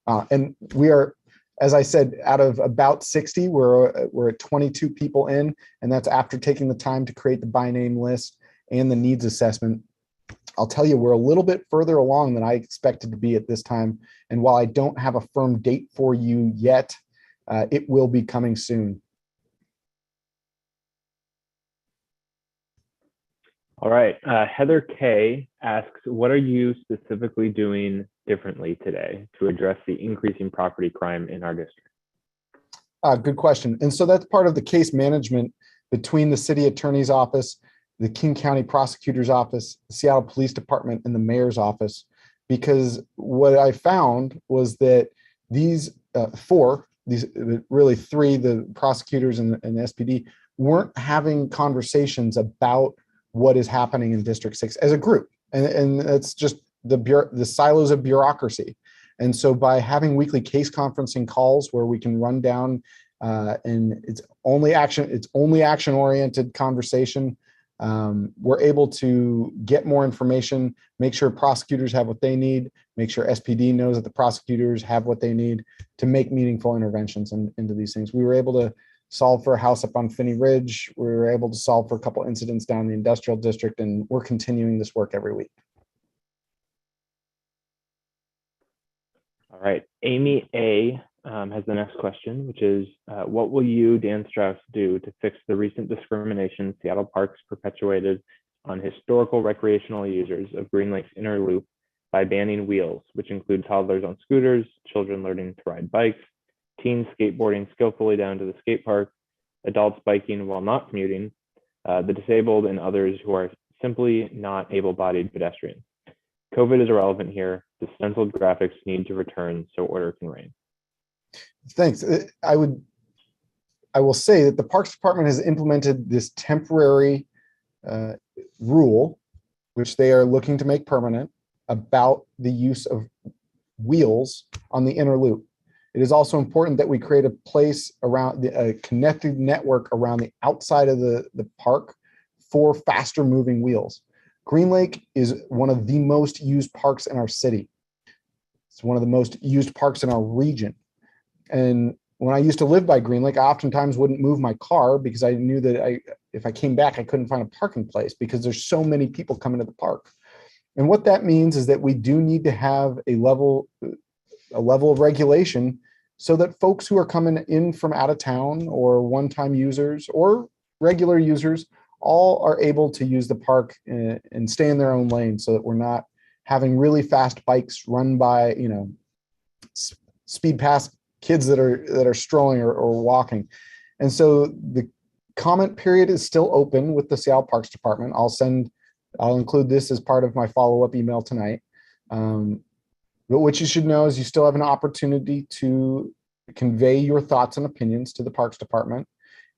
And we are, as I said, out of about 60, we're at 22 people in, and that's after taking the time to create the by name list and the needs assessment. I'll tell you, we're a little bit further along than I expected to be at this time. And while I don't have a firm date for you yet, it will be coming soon. All right. Heather K asks, what are you specifically doing differently today to address the increasing property crime in our district? Good question. And so that's part of the case management between the city attorney's office, the King County prosecutor's office, the Seattle Police Department, and the mayor's office. Because what I found was that these really three, the prosecutors and the SPD, weren't having conversations about what is happening in District 6 as a group. And it's just the silos of bureaucracy. And so by having weekly case conferencing calls where we can run down and it's only action oriented conversation, we're able to get more information, make sure prosecutors have what they need, make sure SPD knows that the prosecutors have what they need to make meaningful interventions into these things. We were able to solve for a house up on Finney Ridge. We were able to solve for a couple incidents down in the industrial district, and we're continuing this work every week. All right. Amy A has the next question, which is, what will you, Dan Strauss, do to fix the recent discrimination Seattle Parks perpetuated on historical recreational users of Green Lake's inner loop by banning wheels, which include toddlers on scooters, children learning to ride bikes, teens skateboarding skillfully down to the skate park, adults biking while not commuting, the disabled, and others who are simply not able-bodied pedestrians? COVID is irrelevant here. The stenciled graphics need to return so order can reign. Thanks. I will say that the Parks Department has implemented this temporary rule, which they are looking to make permanent, about the use of wheels on the inner loop. It is also important that we create a place around a connected network around the outside of the park for faster moving wheels. Green Lake is one of the most used parks in our city. It's one of the most used parks in our region. And when I used to live by Green Lake, I oftentimes wouldn't move my car because I knew that if I came back, I couldn't find a parking place because there's so many people coming to the park. And what that means is that we do need to have a level of regulation so that folks who are coming in from out of town or one-time users or regular users all are able to use the park and stay in their own lane so that we're not having really fast bikes run by, speed past kids that are strolling or walking. And so the comment period is still open with the Seattle Parks Department. I'll include this as part of my follow-up email tonight. But what you should know is you still have an opportunity to convey your thoughts and opinions to the Parks Department.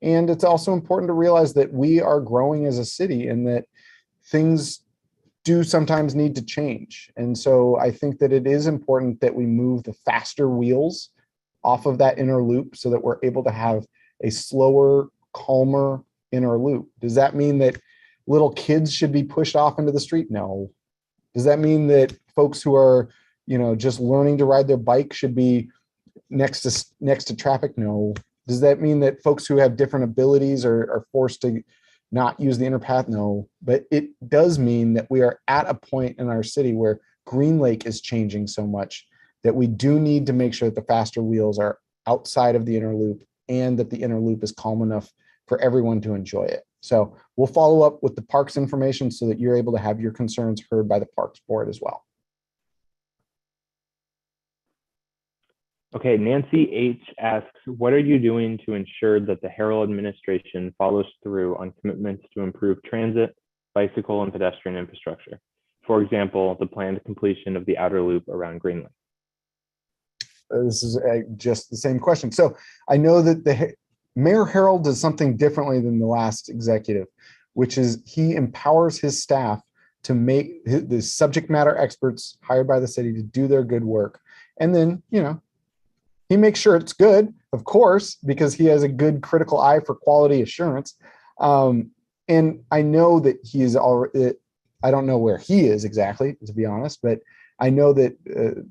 And it's also important to realize that we are growing as a city and that things do sometimes need to change. And so I think that it is important that we move the faster wheels off of that inner loop so that we're able to have a slower, calmer inner loop. Does that mean that little kids should be pushed off into the street? No. Does that mean that folks who are, just learning to ride their bike should be next to traffic? No. Does that mean that folks who have different abilities are forced to not use the interpath? No. But it does mean that we are at a point in our city where Green Lake is changing so much that we do need to make sure that the faster wheels are outside of the inner loop and that the inner loop is calm enough for everyone to enjoy it. So we'll follow up with the parks information so that you're able to have your concerns heard by the Parks Board as well. Okay, Nancy H asks, what are you doing to ensure that the Herald administration follows through on commitments to improve transit, bicycle, and pedestrian infrastructure? For example, the planned completion of the outer loop around Green Lake. This is just the same question. So I know that the Mayor Herald does something differently than the last executive, which is he empowers his staff to make the subject matter experts hired by the city to do their good work. And then, he makes sure it's good, of course, because he has a good critical eye for quality assurance. And I know that he is already, I don't know where he is exactly, to be honest, but I know that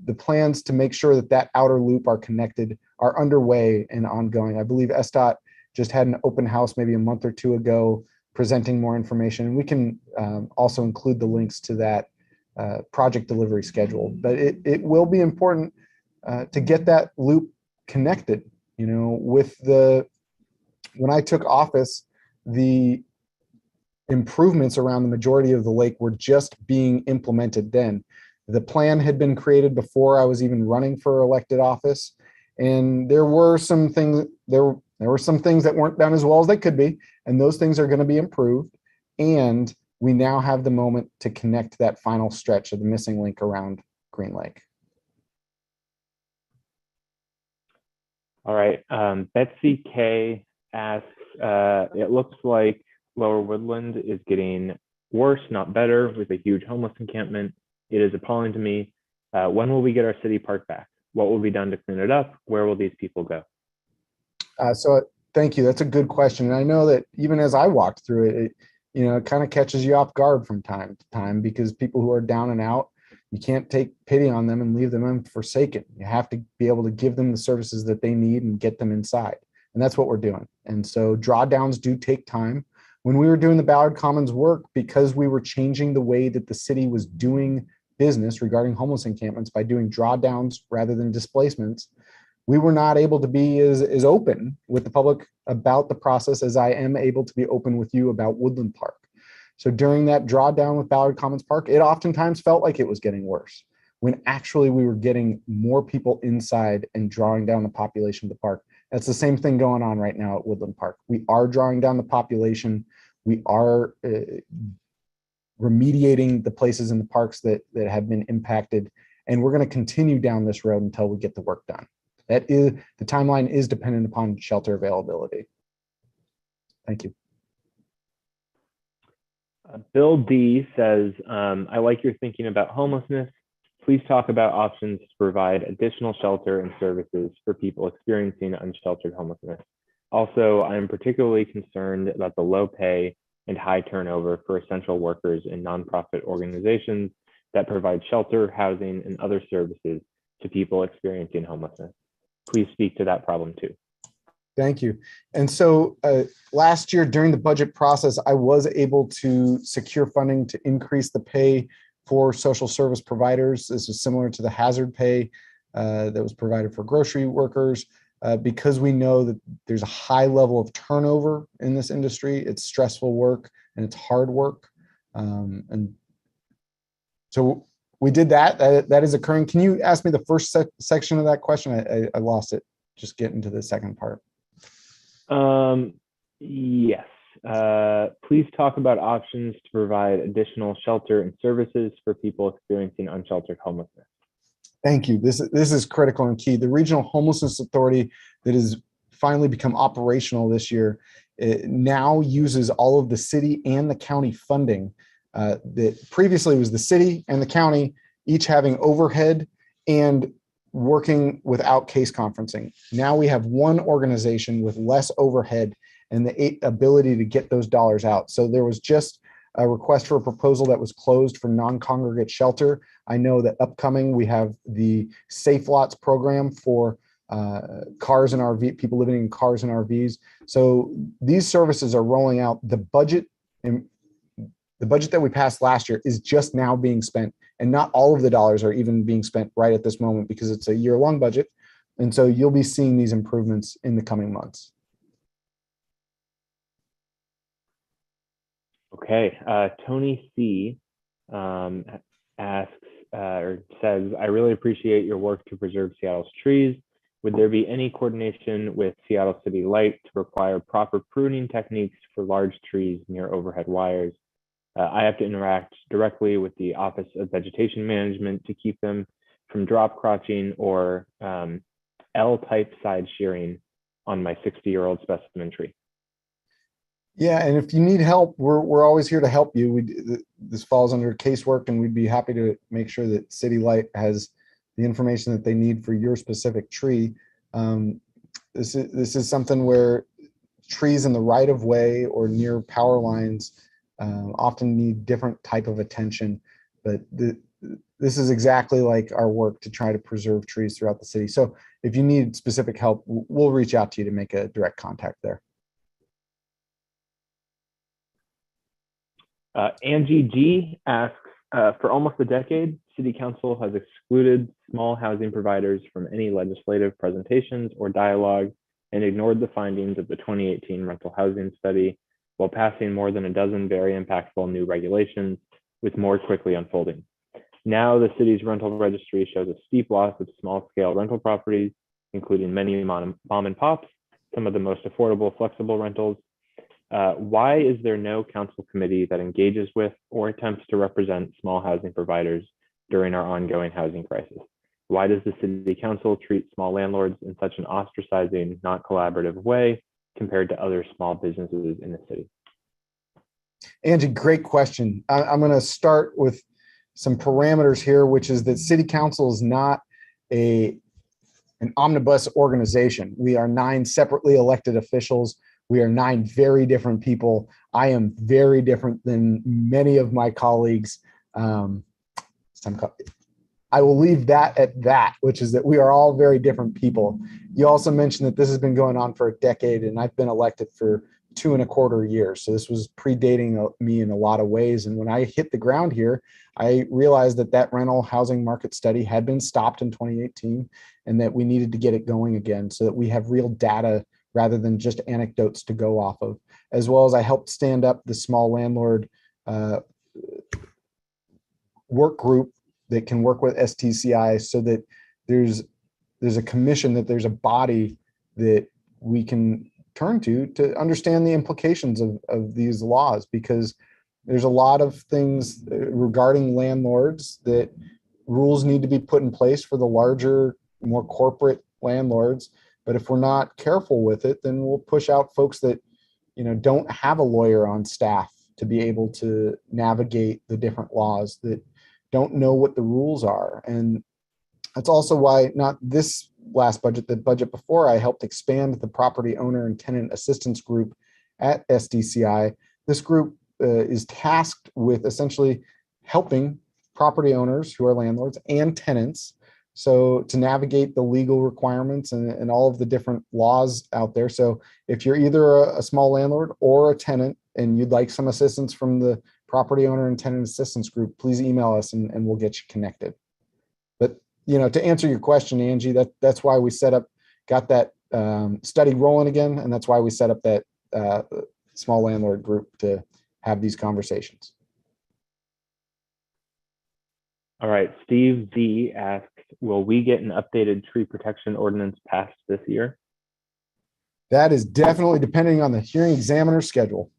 the plans to make sure that that outer loop are connected are underway and ongoing. I believe SDOT just had an open house maybe a month or two ago presenting more information. And we can also include the links to that project delivery schedule. But it will be important to get that loop connected. When I took office, the improvements around the majority of the lake were just being implemented then. The plan had been created before I was even running for elected office, and there were some things that weren't done as well as they could be, and those things are going to be improved. And we now have the moment to connect that final stretch of the missing link around Green Lake. All right, Betsy K asks, it looks like Lower Woodland is getting worse, not better, with a huge homeless encampment. It is appalling to me. When will we get our city park back? What will be done to clean it up? Where will these people go? So thank you. That's a good question. And I know that even as I walked through it, it kind of catches you off guard from time to time, because people who are down and out, you can't take pity on them and leave them unforsaken. You have to be able to give them the services that they need and get them inside. And that's what we're doing. And so drawdowns do take time. When we were doing the Ballard Commons work, because we were changing the way that the city was doing business regarding homeless encampments by doing drawdowns rather than displacements, we were not able to be as open with the public about the process as I am able to be open with you about Woodland Park. So during that drawdown with Ballard Commons Park, it oftentimes felt like it was getting worse, when actually we were getting more people inside and drawing down the population of the park. That's the same thing going on right now at Woodland Park. We are drawing down the population. We are remediating the places in the parks that have been impacted. And we're going to continue down this road until we get the work done. The timeline is dependent upon shelter availability. Thank you. Bill D says, I like your thinking about homelessness. Please talk about options to provide additional shelter and services for people experiencing unsheltered homelessness. Also, I am particularly concerned about the low pay and high turnover for essential workers in nonprofit organizations that provide shelter, housing, and other services to people experiencing homelessness. Please speak to that problem too. Thank you. And so last year during the budget process, I was able to secure funding to increase the pay for social service providers. This is similar to the hazard pay that was provided for grocery workers, because we know that there's a high level of turnover in this industry. It's stressful work and it's hard work. And so we did that. That is occurring. Can you ask me the first section of that question? I lost it. Just get into the second part. Yes. Please talk about options to provide additional shelter and services for people experiencing unsheltered homelessness. Thank you. This is critical and key. The Regional Homelessness Authority that has finally become operational this year now uses all of the city and the county funding. That previously was the city and the county each having overhead and working without case conferencing. Now we have one organization with less overhead and the ability to get those dollars out. So there was just a request for a proposal that was closed for non-congregate shelter. I know that upcoming we have the Safe Lots program for cars and RV, people living in cars and RVs. So these services are rolling out. The budget that we passed last year is just now being spent, and not all of the dollars are even being spent right at this moment because it's a year-long budget. And so you'll be seeing these improvements in the coming months. Okay, Tony C. Asks or says, I really appreciate your work to preserve Seattle's trees. Would there be any coordination with Seattle City Light to require proper pruning techniques for large trees near overhead wires? I have to interact directly with the Office of Vegetation Management to keep them from drop crotching or L-type side shearing on my 60-year-old specimen tree. Yeah, and if you need help, we're always here to help you. This falls under casework, and we'd be happy to make sure that City Light has the information that they need for your specific tree. This is something where trees in the right of way or near power lines often need different type of attention, but this is exactly like our work to try to preserve trees throughout the city. So if you need specific help, we'll reach out to you to make a direct contact there. Angie G asks, for almost a decade, City Council has excluded small housing providers from any legislative presentations or dialogue and ignored the findings of the 2018 rental housing study while passing more than a dozen very impactful new regulations, with more quickly unfolding. Now the city's rental registry shows a steep loss of small-scale rental properties, including many mom and pops, some of the most affordable flexible rentals. Why is there no council committee that engages with or attempts to represent small housing providers during our ongoing housing crisis? Why does the city council treat small landlords in such an ostracizing, not collaborative way compared to other small businesses in the city? Angie, great question. I'm going to start with some parameters here, which is that city council is not an omnibus organization. We are 9 separately elected officials. We are 9 very different people. I am very different than many of my colleagues. I will leave that at that, which is that we are all very different people. You also mentioned that this has been going on for a decade, and I've been elected for 2.25 years. So this was predating me in a lot of ways. And when I hit the ground here, I realized that rental housing market study had been stopped in 2018 and that we needed to get it going again so that we have real data rather than just anecdotes to go off of, as well as I helped stand up the small landlord work group that can work with STCI so that there's a commission, that there's a body that we can turn to understand the implications of these laws, because there's a lot of things regarding landlords that rules need to be put in place for the larger, more corporate landlords. But if we're not careful with it, then we'll push out folks that, don't have a lawyer on staff to be able to navigate the different laws, that don't know what the rules are. And that's also why, not this last budget, the budget before, I helped expand the property owner and tenant assistance group at SDCI. This group is tasked with essentially helping property owners who are landlords and tenants so to navigate the legal requirements and all of the different laws out there. So if you're either a small landlord or a tenant and you'd like some assistance from the property owner and tenant assistance group, please email us and we'll get you connected. But to answer your question, Angie, that's why we got that study rolling again, and that's why we set up that small landlord group to have these conversations. All right, Steve Z asks, will we get an updated tree protection ordinance passed this year? That is definitely depending on the hearing examiner schedule.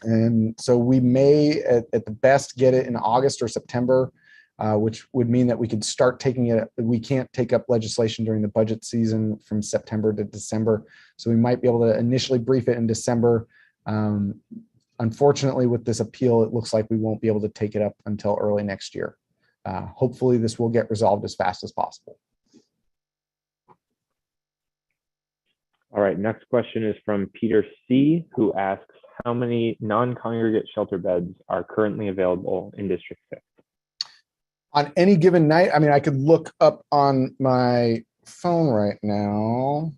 And so we may, at the best, get it in August or September, which would mean that we could start taking it. We can't take up legislation during the budget season from September to December. So we might be able to initially brief it in December. Unfortunately, with this appeal, it looks like we won't be able to take it up until early next year. Hopefully this will get resolved as fast as possible. All right, next question is from Peter C, who asks, how many non-congregate shelter beds are currently available in District 6? On any given night, I mean, I could look up on my phone right now.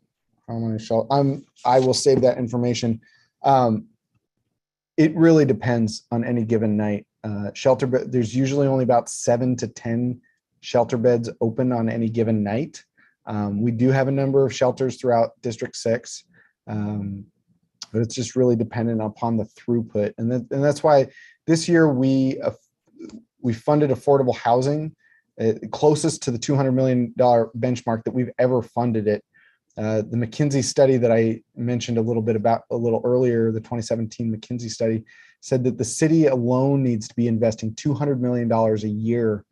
How many I will save that information. It really depends on any given night. Shelter bed, there's usually only about 7 to 10 shelter beds open on any given night. We do have a number of shelters throughout District 6, but it's just really dependent upon the throughput. And that's why this year we funded affordable housing closest to the $200 million benchmark that we've ever funded it. The McKinsey study that I mentioned a little earlier, the 2017 McKinsey study, said that the city alone needs to be investing $200 million a year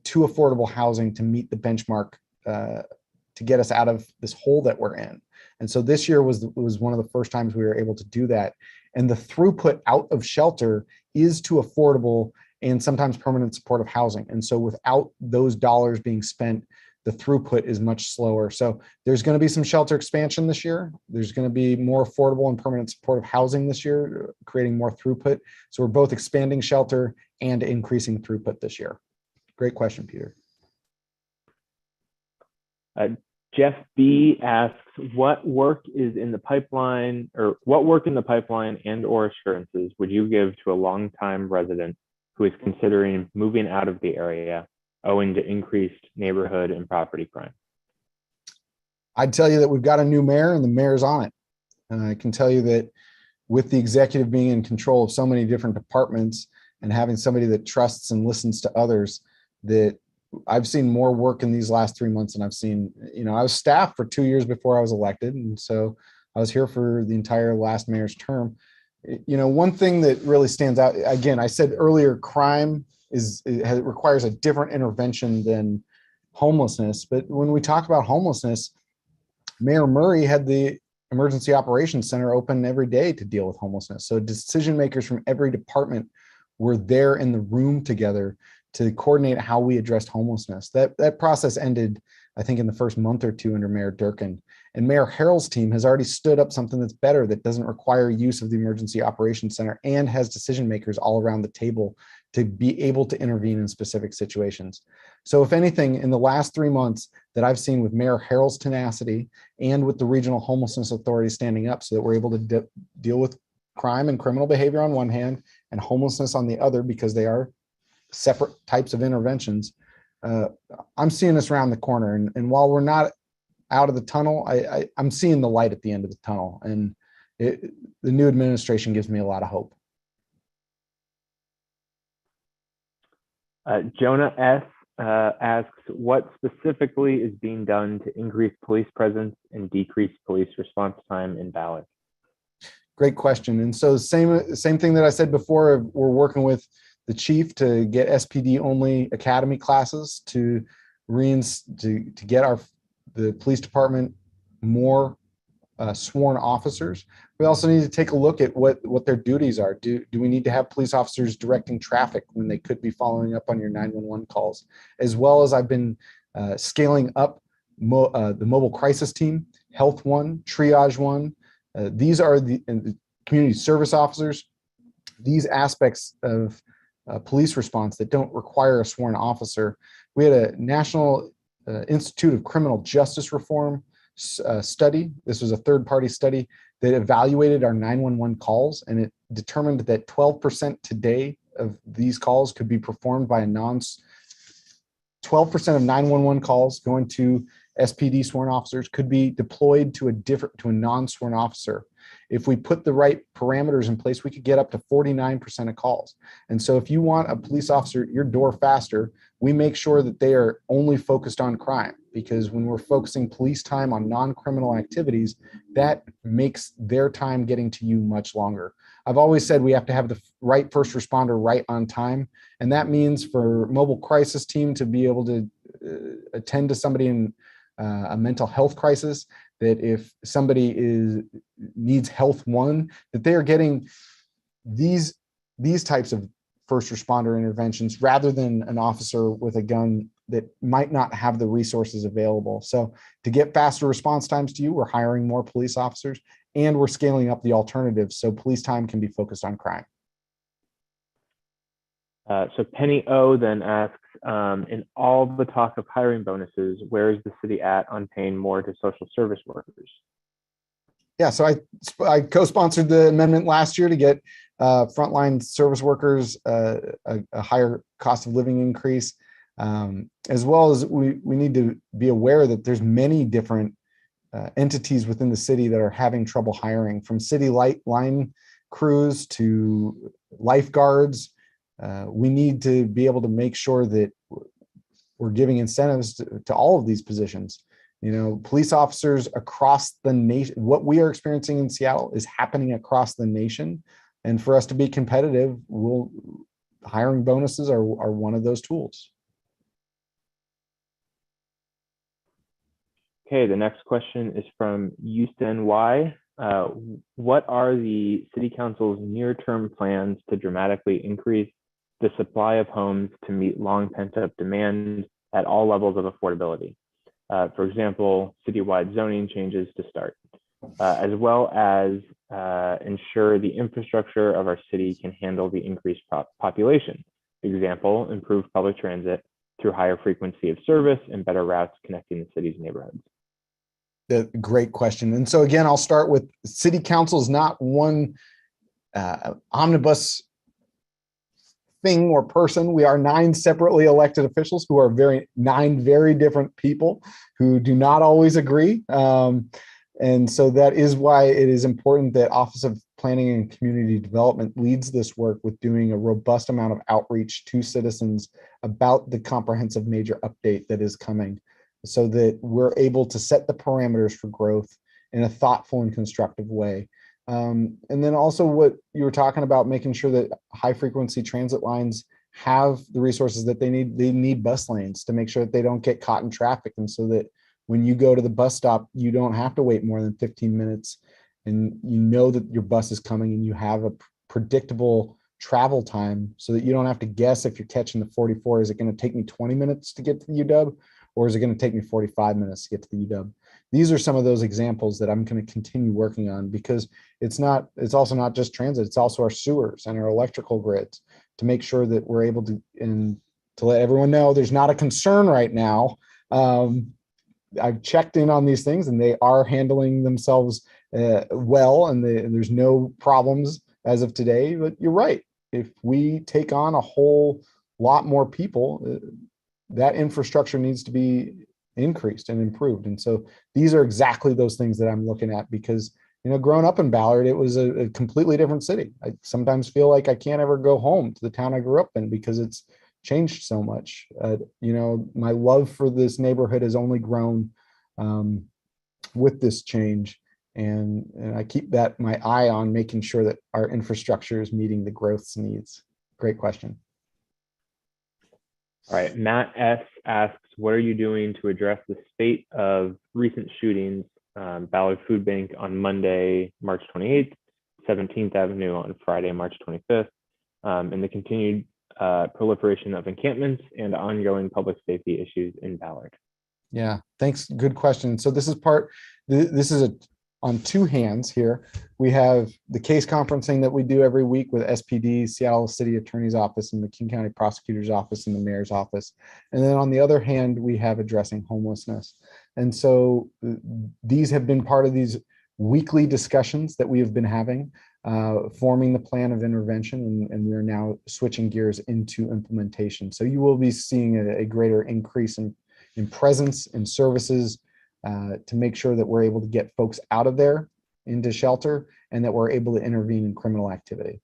to affordable housing to meet the benchmark to get us out of this hole that we're in. And so this year was one of the first times we were able to do that. And the throughput out of shelter is to affordable and sometimes permanent supportive housing. And so without those dollars being spent, the throughput is much slower. So there's going to be some shelter expansion this year. There's going to be more affordable and permanent supportive housing this year, creating more throughput. So we're both expanding shelter and increasing throughput this year. Great question, Peter. Jeff B asks, what work in the pipeline and or assurances would you give to a longtime resident who is considering moving out of the area owing to increased neighborhood and property crime? I'd tell you that we've got a new mayor and the mayor's on it. And I can tell you that with the executive being in control of so many different departments and having somebody that trusts and listens to others, that I've seen more work in these last 3 months than I've seen. I was staff for 2 years before I was elected. And so I was here for the entire last mayor's term. One thing that really stands out, again, I said earlier, crime requires a different intervention than homelessness. But when we talk about homelessness, Mayor Murray had the Emergency Operations Center open every day to deal with homelessness. So decision makers from every department were there in the room together to coordinate how we addressed homelessness. That process ended, I think, in the first month or two under Mayor Durkin. And Mayor Herald's team has already stood up something that's better, that doesn't require use of the Emergency Operations Center and has decision makers all around the table to be able to intervene in specific situations. So if anything, in the last 3 months that I've seen with Mayor Herald's tenacity and with the Regional Homelessness Authority standing up so that we're able to deal with crime and criminal behavior on one hand and homelessness on the other, because they are separate types of interventions, I'm seeing us around the corner. And while we're not out of the tunnel, I'm seeing the light at the end of the tunnel. And the new administration gives me a lot of hope. Jonah S. Asks, what specifically is being done to increase police presence and decrease police response time in Ballard? Great question. And so same thing that I said before, we're working with the chief to get SPD only academy classes to get the police department more sworn officers. We also need to take a look at what their duties are. Do we need to have police officers directing traffic when they could be following up on your 911 calls? As well as I've been scaling up the mobile crisis team, Health One, Triage One. These are the community service officers. These aspects of police response that don't require a sworn officer. We had a National Institute of Criminal Justice Reform study. This was a third-party study that evaluated our 911 calls, and it determined that 12% today of these calls could be performed by 12% of 911 calls going to SPD sworn officers could be deployed to a non-sworn officer. If we put the right parameters in place, we could get up to 49% of calls. And so if you want a police officer at your door faster, we make sure that they are only focused on crime, because when we're focusing police time on non-criminal activities, that makes their time getting to you much longer. I've always said we have to have the right first responder right on time. And that means for mobile crisis team to be able to attend to somebody in a mental health crisis, that if somebody needs Health One, that they are getting these types of first responder interventions rather than an officer with a gun that might not have the resources available. So to get faster response times to you, we're hiring more police officers and we're scaling up the alternatives so police time can be focused on crime. So Penny O then asks, in all the talk of hiring bonuses, where is the city at on paying more to social service workers? Yeah, so I co-sponsored the amendment last year to get frontline service workers a higher cost of living increase, as well as we need to be aware that there's many different entities within the city that are having trouble hiring, from city line crews to lifeguards. We need to be able to make sure that we're giving incentives to all of these positions. You know, police officers across the nation, what we are experiencing in Seattle is happening across the nation. And for us to be competitive, hiring bonuses are one of those tools. Okay, the next question is from Houston Y. What are the city council's near-term plans to dramatically increase the supply of homes to meet long pent-up demand at all levels of affordability? For example, citywide zoning changes to start, as well as ensure the infrastructure of our city can handle the increased population. For example, improved public transit through higher frequency of service and better routes connecting the city's neighborhoods. Great question. And so again, I'll start with city council is not one omnibus thing or person. We are 9 separately elected officials who are 9 very different people who do not always agree. And so that is why it is important that Office of Planning and Community Development leads this work with doing a robust amount of outreach to citizens about the comprehensive major update that is coming, so that we're able to set the parameters for growth in a thoughtful and constructive way. And then also what you were talking about, making sure that high frequency transit lines have the resources that they need bus lanes to make sure that they don't get caught in traffic. And so that when you go to the bus stop, you don't have to wait more than 15 minutes and you know that your bus is coming and you have a predictable travel time so that you don't have to guess if you're catching the 44. Is it going to take me 20 minutes to get to the UW? Or is it going to take me 45 minutes to get to the UW? These are some of those examples that I'm going to continue working on, because it's also not just transit, it's also our sewers and our electrical grids, to make sure that we're able to, and to let everyone know there's not a concern right now. I've checked in on these things and they are handling themselves well, and there's no problems as of today. But you're right. If we take on a whole lot more people, that infrastructure needs to be increased and improved. And so these are exactly those things that I'm looking at, because, you know, growing up in Ballard, it was a completely different city. I sometimes feel like I can't ever go home to the town I grew up in because it's changed so much. You know, my love for this neighborhood has only grown with this change. And I keep my eye on making sure that our infrastructure is meeting the growth's needs. Great question. All right, Matt S. asks, what are you doing to address the spate of recent shootings, Ballard Food Bank on Monday, March 28th, 17th Avenue on Friday, March 25th, and the continued proliferation of encampments and ongoing public safety issues in Ballard? Yeah, thanks. Good question. So this is on 2 hands here. We have the case conferencing that we do every week with SPD, Seattle City Attorney's Office, and the King County Prosecutor's Office, and the Mayor's Office. And then on the other hand, we have addressing homelessness. And so these have been part of these weekly discussions that we have been having, forming the plan of intervention, and we are now switching gears into implementation. So you will be seeing a greater increase in presence and services to make sure that we're able to get folks out of there into shelter, and that we're able to intervene in criminal activity.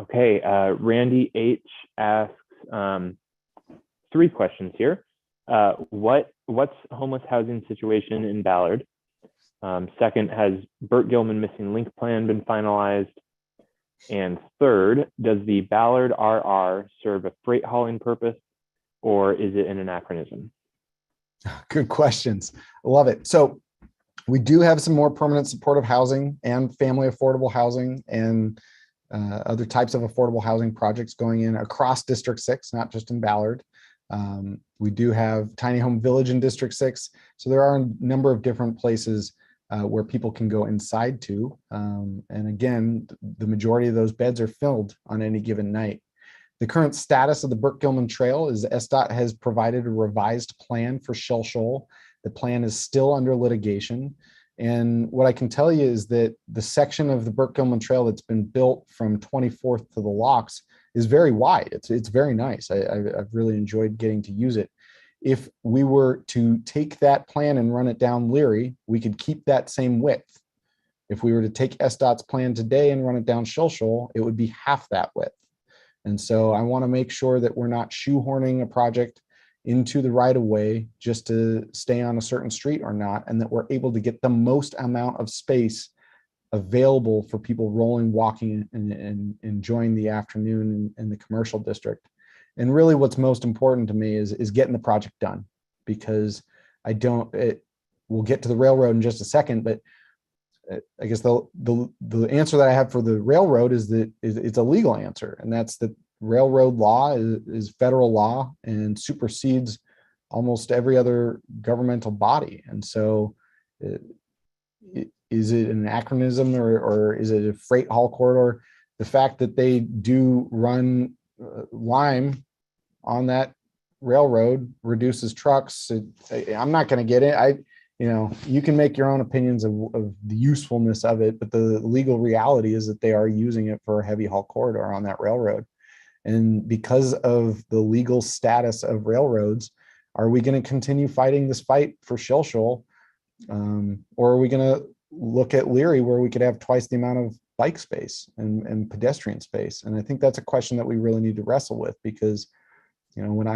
Okay, Randy H. asks 3 questions here. What's homeless housing situation in Ballard? Second, has Burt Gilman missing link plan been finalized? And third, does the Ballard RR serve a freight hauling purpose, or is it an anachronism? Good questions. I love it. So we do have some more permanent supportive housing and family affordable housing and other types of affordable housing projects going in across District 6, not just in Ballard. We do have Tiny Home Village in District 6. So there are a number of different places where people can go inside to. And again, the majority of those beds are filled on any given night. The current status of the Burke-Gilman Trail is SDOT has provided a revised plan for Shell Shoal. The plan is still under litigation. And what I can tell you is that the section of the Burke-Gilman Trail that's been built from 24th to the locks is very wide. It's very nice. I've really enjoyed getting to use it. If we were to take that plan and run it down Leary, we could keep that same width. If we were to take SDOT's plan today and run it down Shell Shoal, it would be half that width. And so I want to make sure that we're not shoehorning a project into the right of way just to stay on a certain street or not, and that we're able to get the most amount of space available for people rolling, walking, and enjoying the afternoon in the commercial district. And really what's most important to me is getting the project done, because we'll get to the railroad in just a second, but I guess the answer that I have for the railroad is that it's a legal answer, and that's that railroad law is federal law and supersedes almost every other governmental body. And so is it an anachronism or is it a freight haul corridor? The fact that they do run lime on that railroad reduces trucks. I'm not going to get it. You can make your own opinions of the usefulness of it, but the legal reality is that they are using it for a heavy haul corridor on that railroad. And because of the legal status of railroads, are we going to continue fighting this fight for Shell Shoal? Or are we going to look at Leary, where we could have twice the amount of bike space and pedestrian space? And I think that's a question that we really need to wrestle with, because, when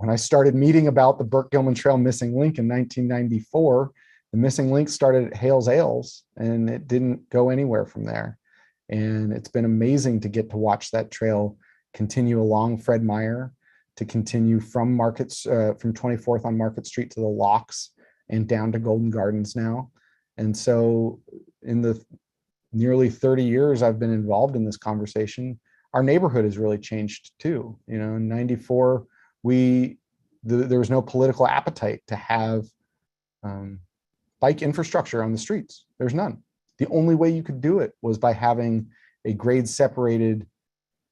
I started meeting about the Burke-Gilman Trail missing link in 1994, the missing link started at Hales Ales, and it didn't go anywhere from there. And it's been amazing to get to watch that trail continue along Fred Meyer, to continue from from 24th on Market Street to the locks and down to Golden Gardens now. And so in the nearly 30 years I've been involved in this conversation, our neighborhood has really changed too. In 94, there was no political appetite to have bike infrastructure on the streets. There's none. The only way you could do it was by having a grade separated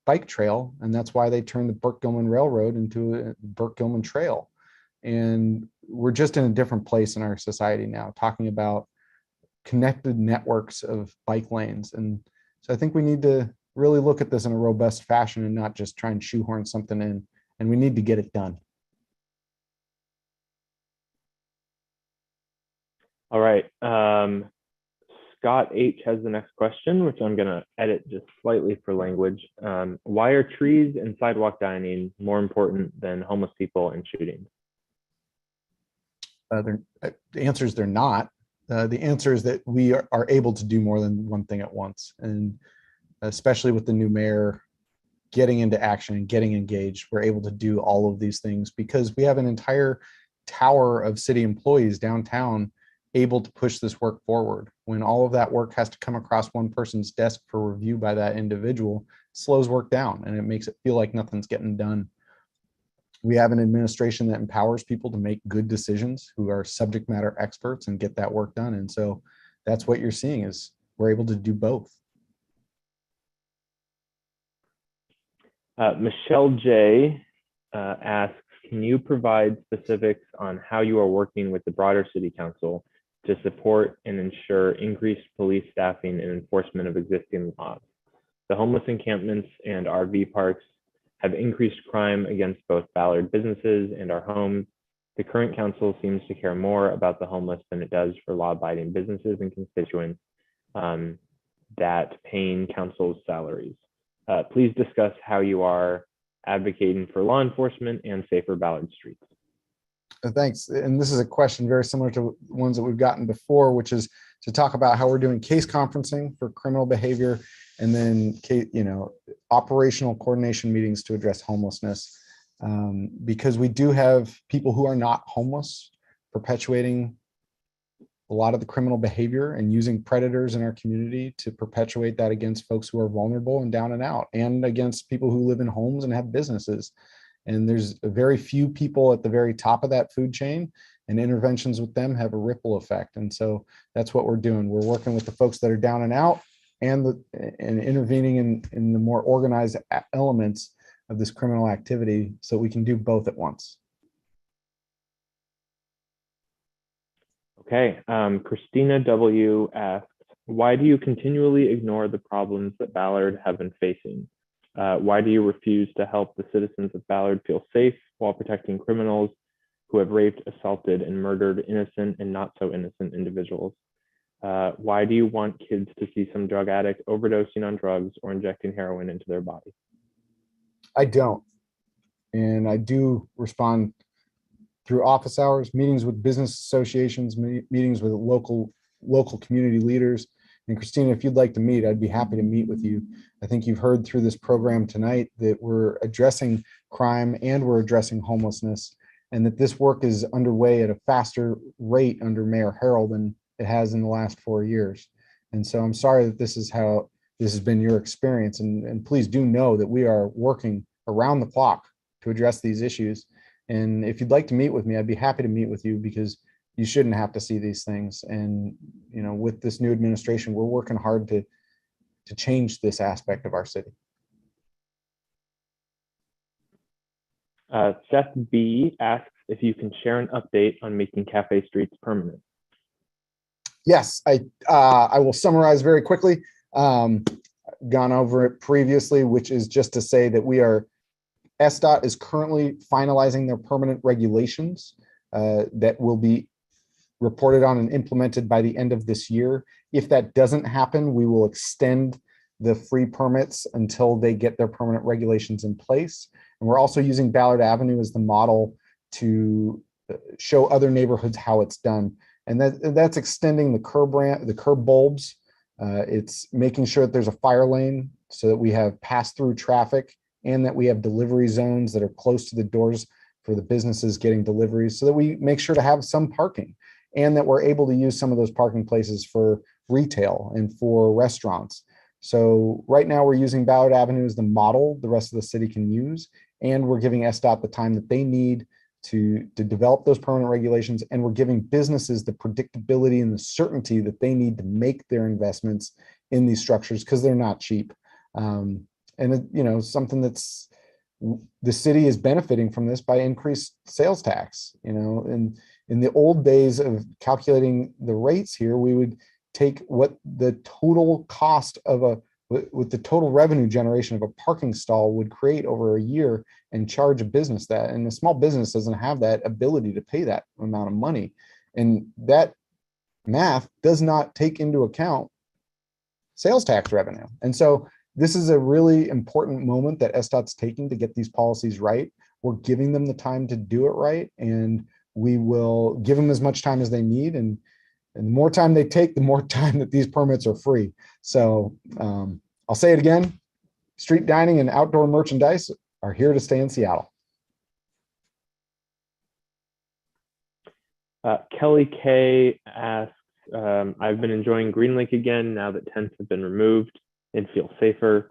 bike trail. And that's why they turned the Burke-Gilman Railroad into a Burke-Gilman Trail. And we're just in a different place in our society now, talking about connected networks of bike lanes. And so I think we need to really look at this in a robust fashion and not just try and shoehorn something in, and we need to get it done. All right. Scott H has the next question, which I'm going to edit just slightly for language. Why are trees and sidewalk dining more important than homeless people and shootings? The answer is they're not. The answer is that we are able to do more than one thing at once. And especially with the new mayor getting into action and getting engaged, we're able to do all of these things because we have an entire tower of city employees downtown able to push this work forward. When all of that work has to come across one person's desk for review by that individual, it slows work down and it makes it feel like nothing's getting done. We have an administration that empowers people to make good decisions, who are subject matter experts, and get that work done. And so that's what you're seeing, is we're able to do both. Michelle J asks, can you provide specifics on how you are working with the broader city council to support and ensure increased police staffing and enforcement of existing laws? The homeless encampments and RV parks have increased crime against both Ballard businesses and our homes. The current council seems to care more about the homeless than it does for law-abiding businesses and constituents that paying council's salaries. Please discuss how you are advocating for law enforcement and safer Ballard streets. Thanks. And this is a question very similar to ones that we've gotten before, which is to talk about how we're doing case conferencing for criminal behavior, and then operational coordination meetings to address homelessness. Because we do have people who are not homeless perpetuating a lot of the criminal behavior and using predators in our community to perpetuate that against folks who are vulnerable and down and out, and against people who live in homes and have businesses. And there's very few people at the very top of that food chain. and interventions with them have a ripple effect. And so that's what we're doing. We're working with the folks that are down and out and intervening in the more organized elements of this criminal activity so we can do both at once. Okay, Christina W. asks, why do you continually ignore the problems that Ballard have been facing? Why do you refuse to help the citizens of Ballard feel safe while protecting criminals who have raped, assaulted, and murdered innocent and not so innocent individuals? Why do you want kids to see some drug addict overdosing on drugs or injecting heroin into their body? I don't. And I do respond through office hours, meetings with business associations, meetings with local community leaders. And Christina, if you'd like to meet, I'd be happy to meet with you. I think you've heard through this program tonight that we're addressing crime and we're addressing homelessness, and that this work is underway at a faster rate under Mayor Herald than it has in the last 4 years. And so I'm sorry that this is how this has been your experience. And please do know that we are working around the clock to address these issues. And if you'd like to meet with me, I'd be happy to meet with you, because you shouldn't have to see these things. And, you know, with this new administration, we're working hard to change this aspect of our city. Seth B. asks if you can share an update on making cafe streets permanent. Yes, I will summarize very quickly. Gone over it previously, which is just to say that SDOT is currently finalizing their permanent regulations that will be reported on and implemented by the end of this year. If that doesn't happen, we will extend the free permits until they get their permanent regulations in place. And we're also using Ballard Avenue as the model to show other neighborhoods how it's done. And that's extending the curb bulbs. It's making sure that there's a fire lane so that we have pass-through traffic, and that we have delivery zones that are close to the doors for the businesses getting deliveries, so that we make sure to have some parking, and that we're able to use some of those parking places for retail and for restaurants. So right now we're using Ballard Avenue as the model the rest of the city can use, and we're giving SDOT the time that they need to develop those permanent regulations, and we're giving businesses the predictability and the certainty that they need to make their investments in these structures, because they're not cheap. And you know, something that's, the city is benefiting from this by increased sales tax. You know, and in the old days of calculating the rates here, we would take what the total cost of with the total revenue generation of a parking stall would create over a year and charge a business that. And a small business doesn't have that ability to pay that amount of money. And that math does not take into account sales tax revenue. And so this is a really important moment that SDOT's taking to get these policies right. We're giving them the time to do it right, and we will give them as much time as they need. And the more time they take, the more time that these permits are free. So I'll say it again, street dining and outdoor merchandise are here to stay in Seattle. Kelly K asks, I've been enjoying Green Lake again now that tents have been removed and feel safer.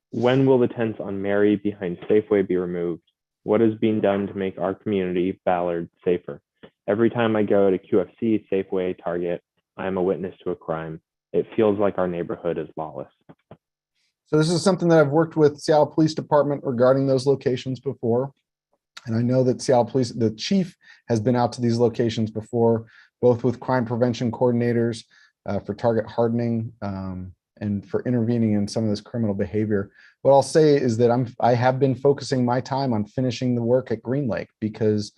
When will the tents on Mary behind Safeway be removed? What is being done to make our community, Ballard, safer? Every time I go to QFC, Safeway, Target, I am a witness to a crime. It feels like our neighborhood is lawless. So this is something that I've worked with Seattle Police Department regarding those locations before. And I know that Seattle Police, the chief, has been out to these locations before, both with crime prevention coordinators for target hardening, and for intervening in some of this criminal behavior. What I'll say is that I have been focusing my time on finishing the work at Green Lake, because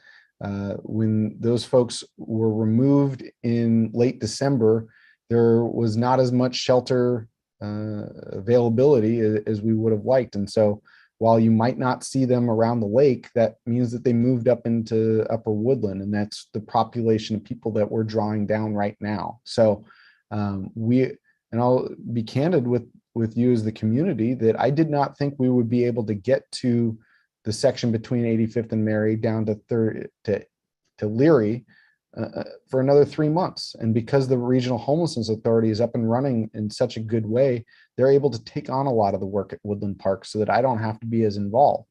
when those folks were removed in late December, there was not as much shelter availability as we would have liked. And so while you might not see them around the lake, that means that they moved up into Upper Woodland, and that's the population of people that we're drawing down right now. So and I'll be candid with you as the community that I did not think we would be able to get to the section between 85th and Mary down to Leary for another 3 months. And because the Regional Homelessness Authority is up and running in such a good way, they're able to take on a lot of the work at Woodland Park so that I don't have to be as involved.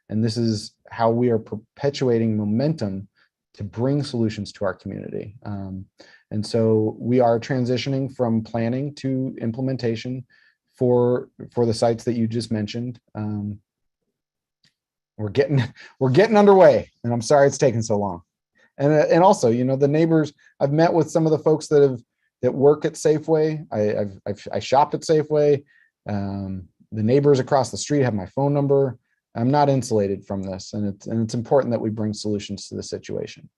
And this is how we are perpetuating momentum to bring solutions to our community. And so we are transitioning from planning to implementation for the sites that you just mentioned. We're getting underway, and I'm sorry it's taken so long. And also, you know, the neighbors, I've met with some of the folks that work at Safeway. I shopped at Safeway. The neighbors across the street have my phone number. I'm not insulated from this, and it's important that we bring solutions to the situation.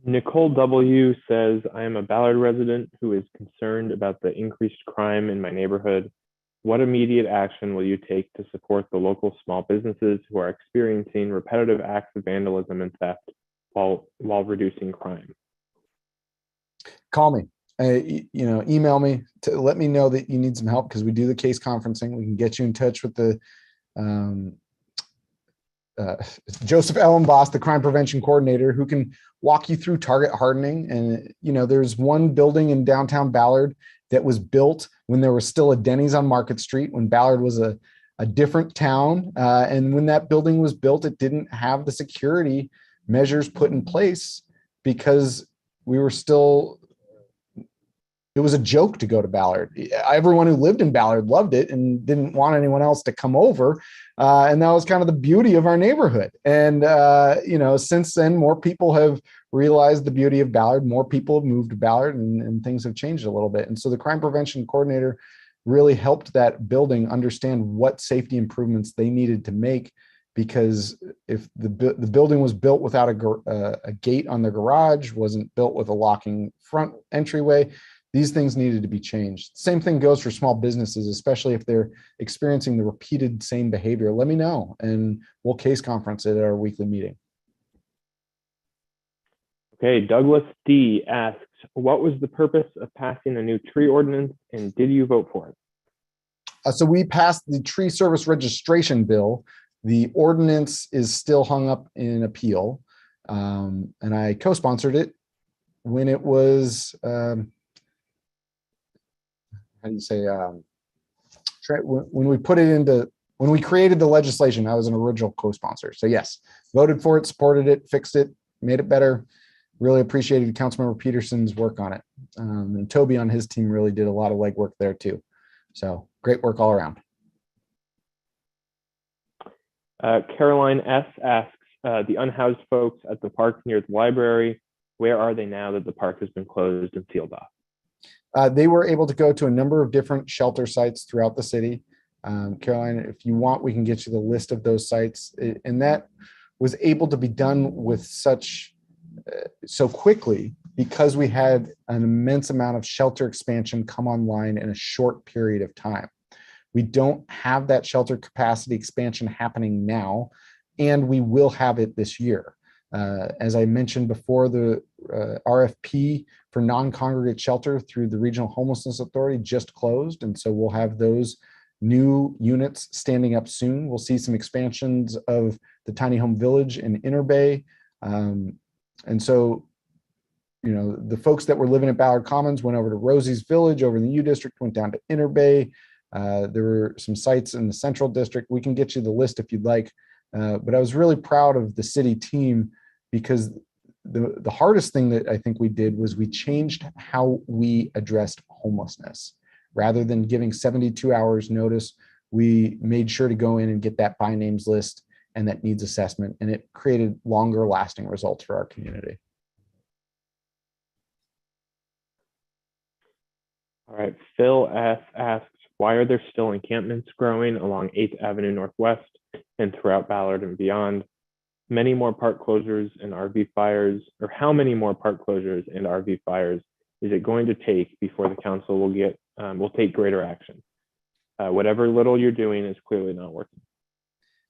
Nicole W. says, I am a Ballard resident who is concerned about the increased crime in my neighborhood. What immediate action will you take to support the local small businesses who are experiencing repetitive acts of vandalism and theft while reducing crime? Call me, email me to let me know that you need some help, because we do the case conferencing. We can get you in touch with the Joseph Ellenboss, the crime prevention coordinator, who can walk you through target hardening. And, you know, there's one building in downtown Ballard that was built when there was still a Denny's on Market Street, when Ballard was a different town. And when that building was built, it didn't have the security measures put in place because we were still, it was a joke to go to Ballard. Everyone who lived in Ballard loved it and didn't want anyone else to come over. And that was kind of the beauty of our neighborhood. And, since then, more people have realized the beauty of Ballard. More people have moved to Ballard, and things have changed a little bit. And so the crime prevention coordinator really helped that building understand what safety improvements they needed to make, because if the building was built without a gate on the garage, wasn't built with a locking front entryway, these things needed to be changed. Same thing goes for small businesses, especially if they're experiencing the repeated same behavior. Let me know, and we'll case conference it at our weekly meeting. Okay, Douglas D. asks, what was the purpose of passing a new tree ordinance, and did you vote for it? So we passed the tree service registration bill. The ordinance is still hung up in appeal, and I co-sponsored it when it was, when we created the legislation. I was an original co-sponsor. So yes, voted for it, supported it, fixed it, made it better. Really appreciated Councilmember Peterson's work on it. And Toby on his team really did a lot of legwork there too. So great work all around. Caroline S. asks, the unhoused folks at the park near the library, where are they now that the park has been closed and sealed off? They were able to go to a number of different shelter sites throughout the city. Caroline, if you want, we can get you the list of those sites. And that was able to be done with so quickly because we had an immense amount of shelter expansion come online in a short period of time. We don't have that shelter capacity expansion happening now, and we will have it this year. As I mentioned before, the RFP for non-congregate shelter through the Regional Homelessness Authority just closed, and so we'll have those new units standing up soon. We'll see some expansions of the Tiny Home Village in Inner Bay. And so, you know, the folks that were living at Ballard Commons went over to Rosie's Village over in the U District, went down to Inner Bay. There were some sites in the Central District. We can get you the list if you'd like. But I was really proud of the city team, because the hardest thing that I think we did was we changed how we addressed homelessness. Rather than giving 72 hours notice, we made sure to go in and get that by names list and that needs assessment, and it created longer lasting results for our community. All right, Phil S. asks, why are there still encampments growing along 8th Avenue Northwest and throughout Ballard and beyond? Many more park closures and RV fires, or how many more park closures and RV fires is it going to take before the council will take greater action? Whatever little you're doing is clearly not working.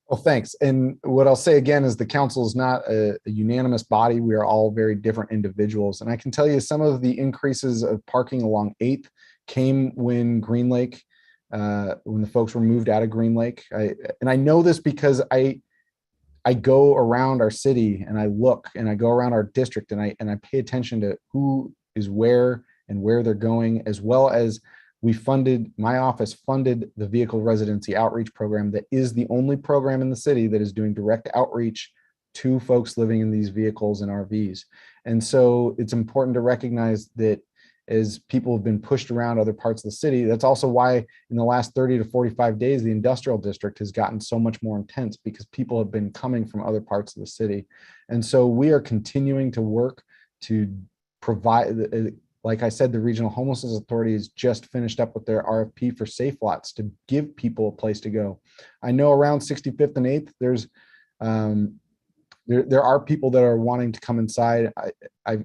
Well, thanks. And what I'll say again is the council is not a unanimous body. We are all very different individuals. And I can tell you some of the increases of parking along 8th came when Green Lake, when the folks were moved out of Green Lake. And I know this because I go around our city and I look, and I go around our district, and I pay attention to who is where and where they're going, as well as my office funded the vehicle residency outreach program that is the only program in the city that is doing direct outreach to folks living in these vehicles and RVs. And so it's important to recognize that as people have been pushed around other parts of the city, that's also why in the last 30 to 45 days, the industrial district has gotten so much more intense, because people have been coming from other parts of the city. And so we are continuing to work to provide, like I said, the Regional Homelessness Authority has just finished up with their RFP for safe lots to give people a place to go. I know around 65th and 8th, there's there are people that are wanting to come inside. I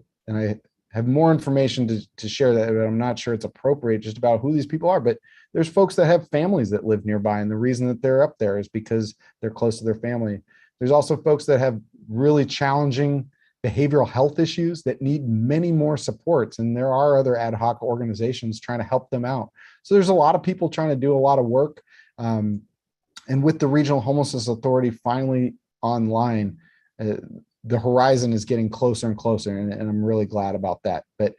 have more information to share that, but I'm not sure it's appropriate just about who these people are. But there's folks that have families that live nearby, and the reason that they're up there is because they're close to their family. There's also folks that have really challenging behavioral health issues that need many more supports, and there are other ad hoc organizations trying to help them out. So there's a lot of people trying to do a lot of work. And with the Regional Homelessness Authority finally online, the horizon is getting closer and closer, and I'm really glad about that. But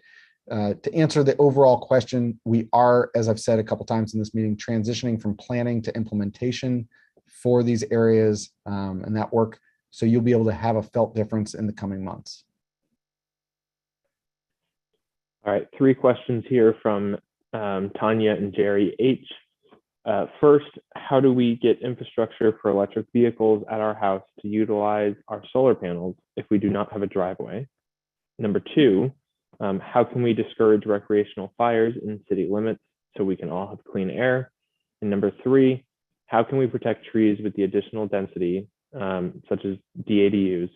to answer the overall question, we are, as I've said a couple times in this meeting, transitioning from planning to implementation for these areas and that work. So you'll be able to have a felt difference in the coming months. All right, 3 questions here from Tanya and Jerry H. First, how do we get infrastructure for electric vehicles at our house to utilize our solar panels if we do not have a driveway? Number 2, how can we discourage recreational fires in city limits so we can all have clean air? And number 3, how can we protect trees with the additional density, such as DADUs,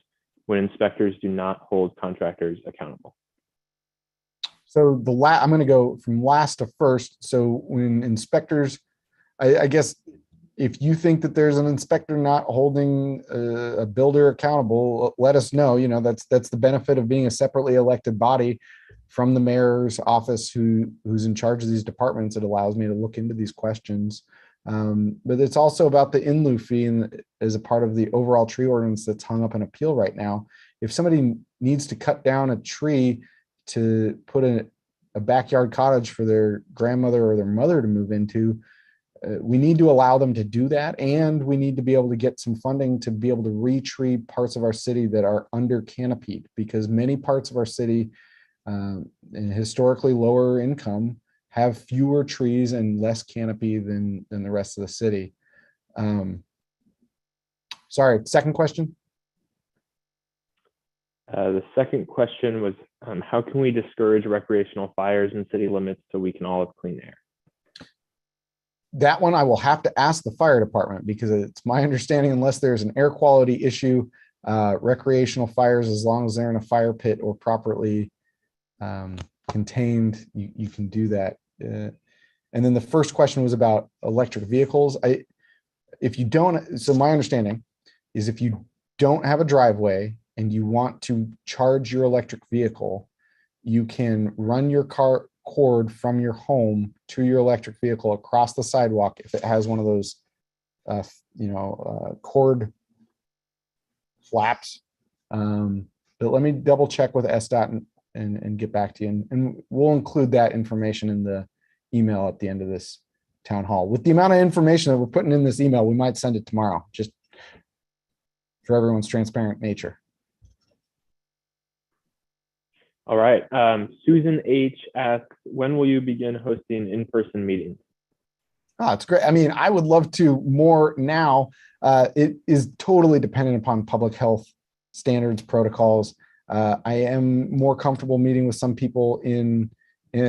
when inspectors do not hold contractors accountable? So I'm going to go from last to first. So when inspectors, I guess if you think that there's an inspector not holding a builder accountable, let us know. You know, that's the benefit of being a separately elected body from the mayor's office who's in charge of these departments. It allows me to look into these questions. But it's also about the in lieu fee, and as a part of the overall tree ordinance that's hung up in appeal right now. If somebody needs to cut down a tree to put a backyard cottage for their grandmother or their mother to move into, we need to allow them to do that, and we need to be able to get some funding to be able to re-tree parts of our city that are under canopied, because many parts of our city, historically lower income, have fewer trees and less canopy than the rest of the city. Sorry, second question? The second question was, how can we discourage recreational fires in city limits so we can all have clean air? That one I will have to ask the fire department, because it's my understanding, unless there's an air quality issue, recreational fires, as long as they're in a fire pit or properly contained, you can do that. And then the first question was about electric vehicles. So my understanding is if you don't have a driveway and you want to charge your electric vehicle, you can run your cord from your home to your electric vehicle across the sidewalk if it has one of those cord flaps. But let me double check with SDOT and get back to you, and we'll include that information in the email at the end of this town hall. With the amount of information that we're putting in this email, we might send it tomorrow, just for everyone's transparent nature. All right. Susan H. asks, when will you begin hosting in-person meetings? Oh, it's great. I mean, I would love to more now. It is totally dependent upon public health standards, protocols. I am more comfortable meeting with some people in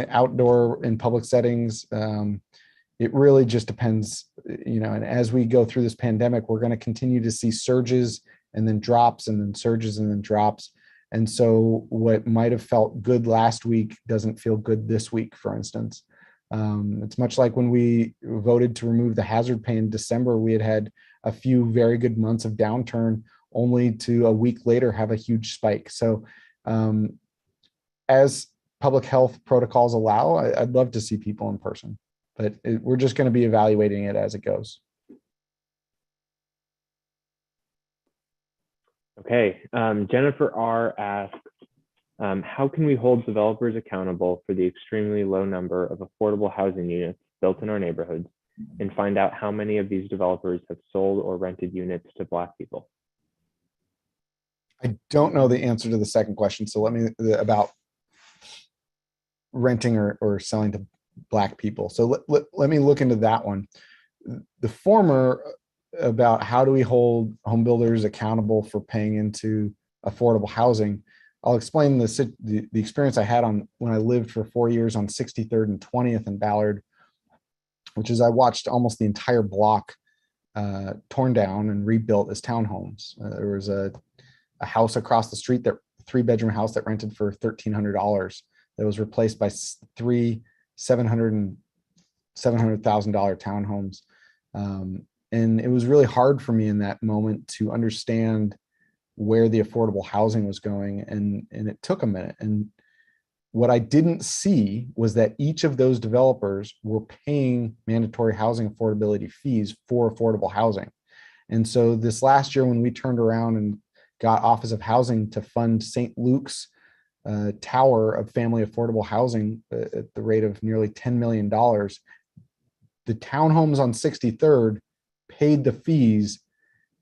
outdoor in public settings. It really just depends, and as we go through this pandemic, we're going to continue to see surges and then drops and then surges and then drops. And so what might have felt good last week doesn't feel good this week, for instance. It's much like when we voted to remove the hazard pay in December, we had a few very good months of downturn, only to a week later have a huge spike. So as public health protocols allow, I'd love to see people in person, but we're just going to be evaluating it as it goes. Okay, Jennifer R. asks, how can we hold developers accountable for the extremely low number of affordable housing units built in our neighborhoods, and find out how many of these developers have sold or rented units to Black people? I don't know the answer to the second question. So about renting or selling to Black people. So let me look into that one. The former, about how do we hold home builders accountable for paying into affordable housing, I'll explain the experience I had when I lived for 4 years on 63rd and 20th in Ballard, which is I watched almost the entire block torn down and rebuilt as townhomes. There was a house across the street, that 3-bedroom house that rented for $1,300, that was replaced by 3 $700,000 townhomes. And it was really hard for me in that moment to understand where the affordable housing was going. And it took a minute. And what I didn't see was that each of those developers were paying mandatory housing affordability fees for affordable housing. And so this last year, when we turned around and got Office of Housing to fund St. Luke's tower of family affordable housing at the rate of nearly $10 million, the townhomes on 63rd paid the fees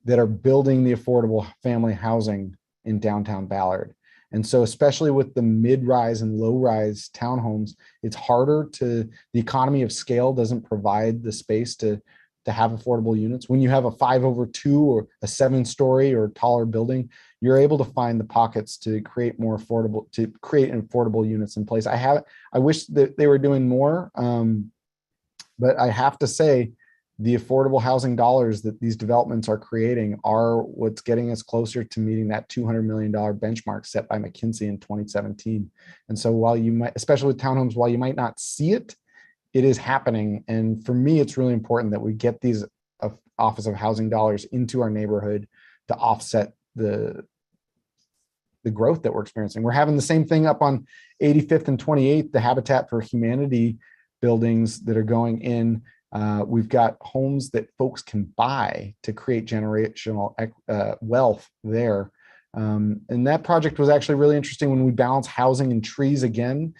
that are building the affordable family housing in downtown Ballard. And so, especially with the mid-rise and low-rise townhomes, it's harder the economy of scale doesn't provide the space to have affordable units. When you have a 5/2 or a 7-story or taller building, you're able to find the pockets to create affordable units in place. I wish that they were doing more, but I have to say, the affordable housing dollars that these developments are creating are what's getting us closer to meeting that $200 million benchmark set by McKinsey in 2017. And so while you might, especially with townhomes, while you might not see it, it is happening. And for me, it's really important that we get these Office of Housing dollars into our neighborhood to offset the growth that we're experiencing. We're having the same thing up on 85th and 28th, the Habitat for Humanity buildings that are going in. We've got homes that folks can buy to create generational wealth there. And that project was actually really interesting when we balance housing and trees again.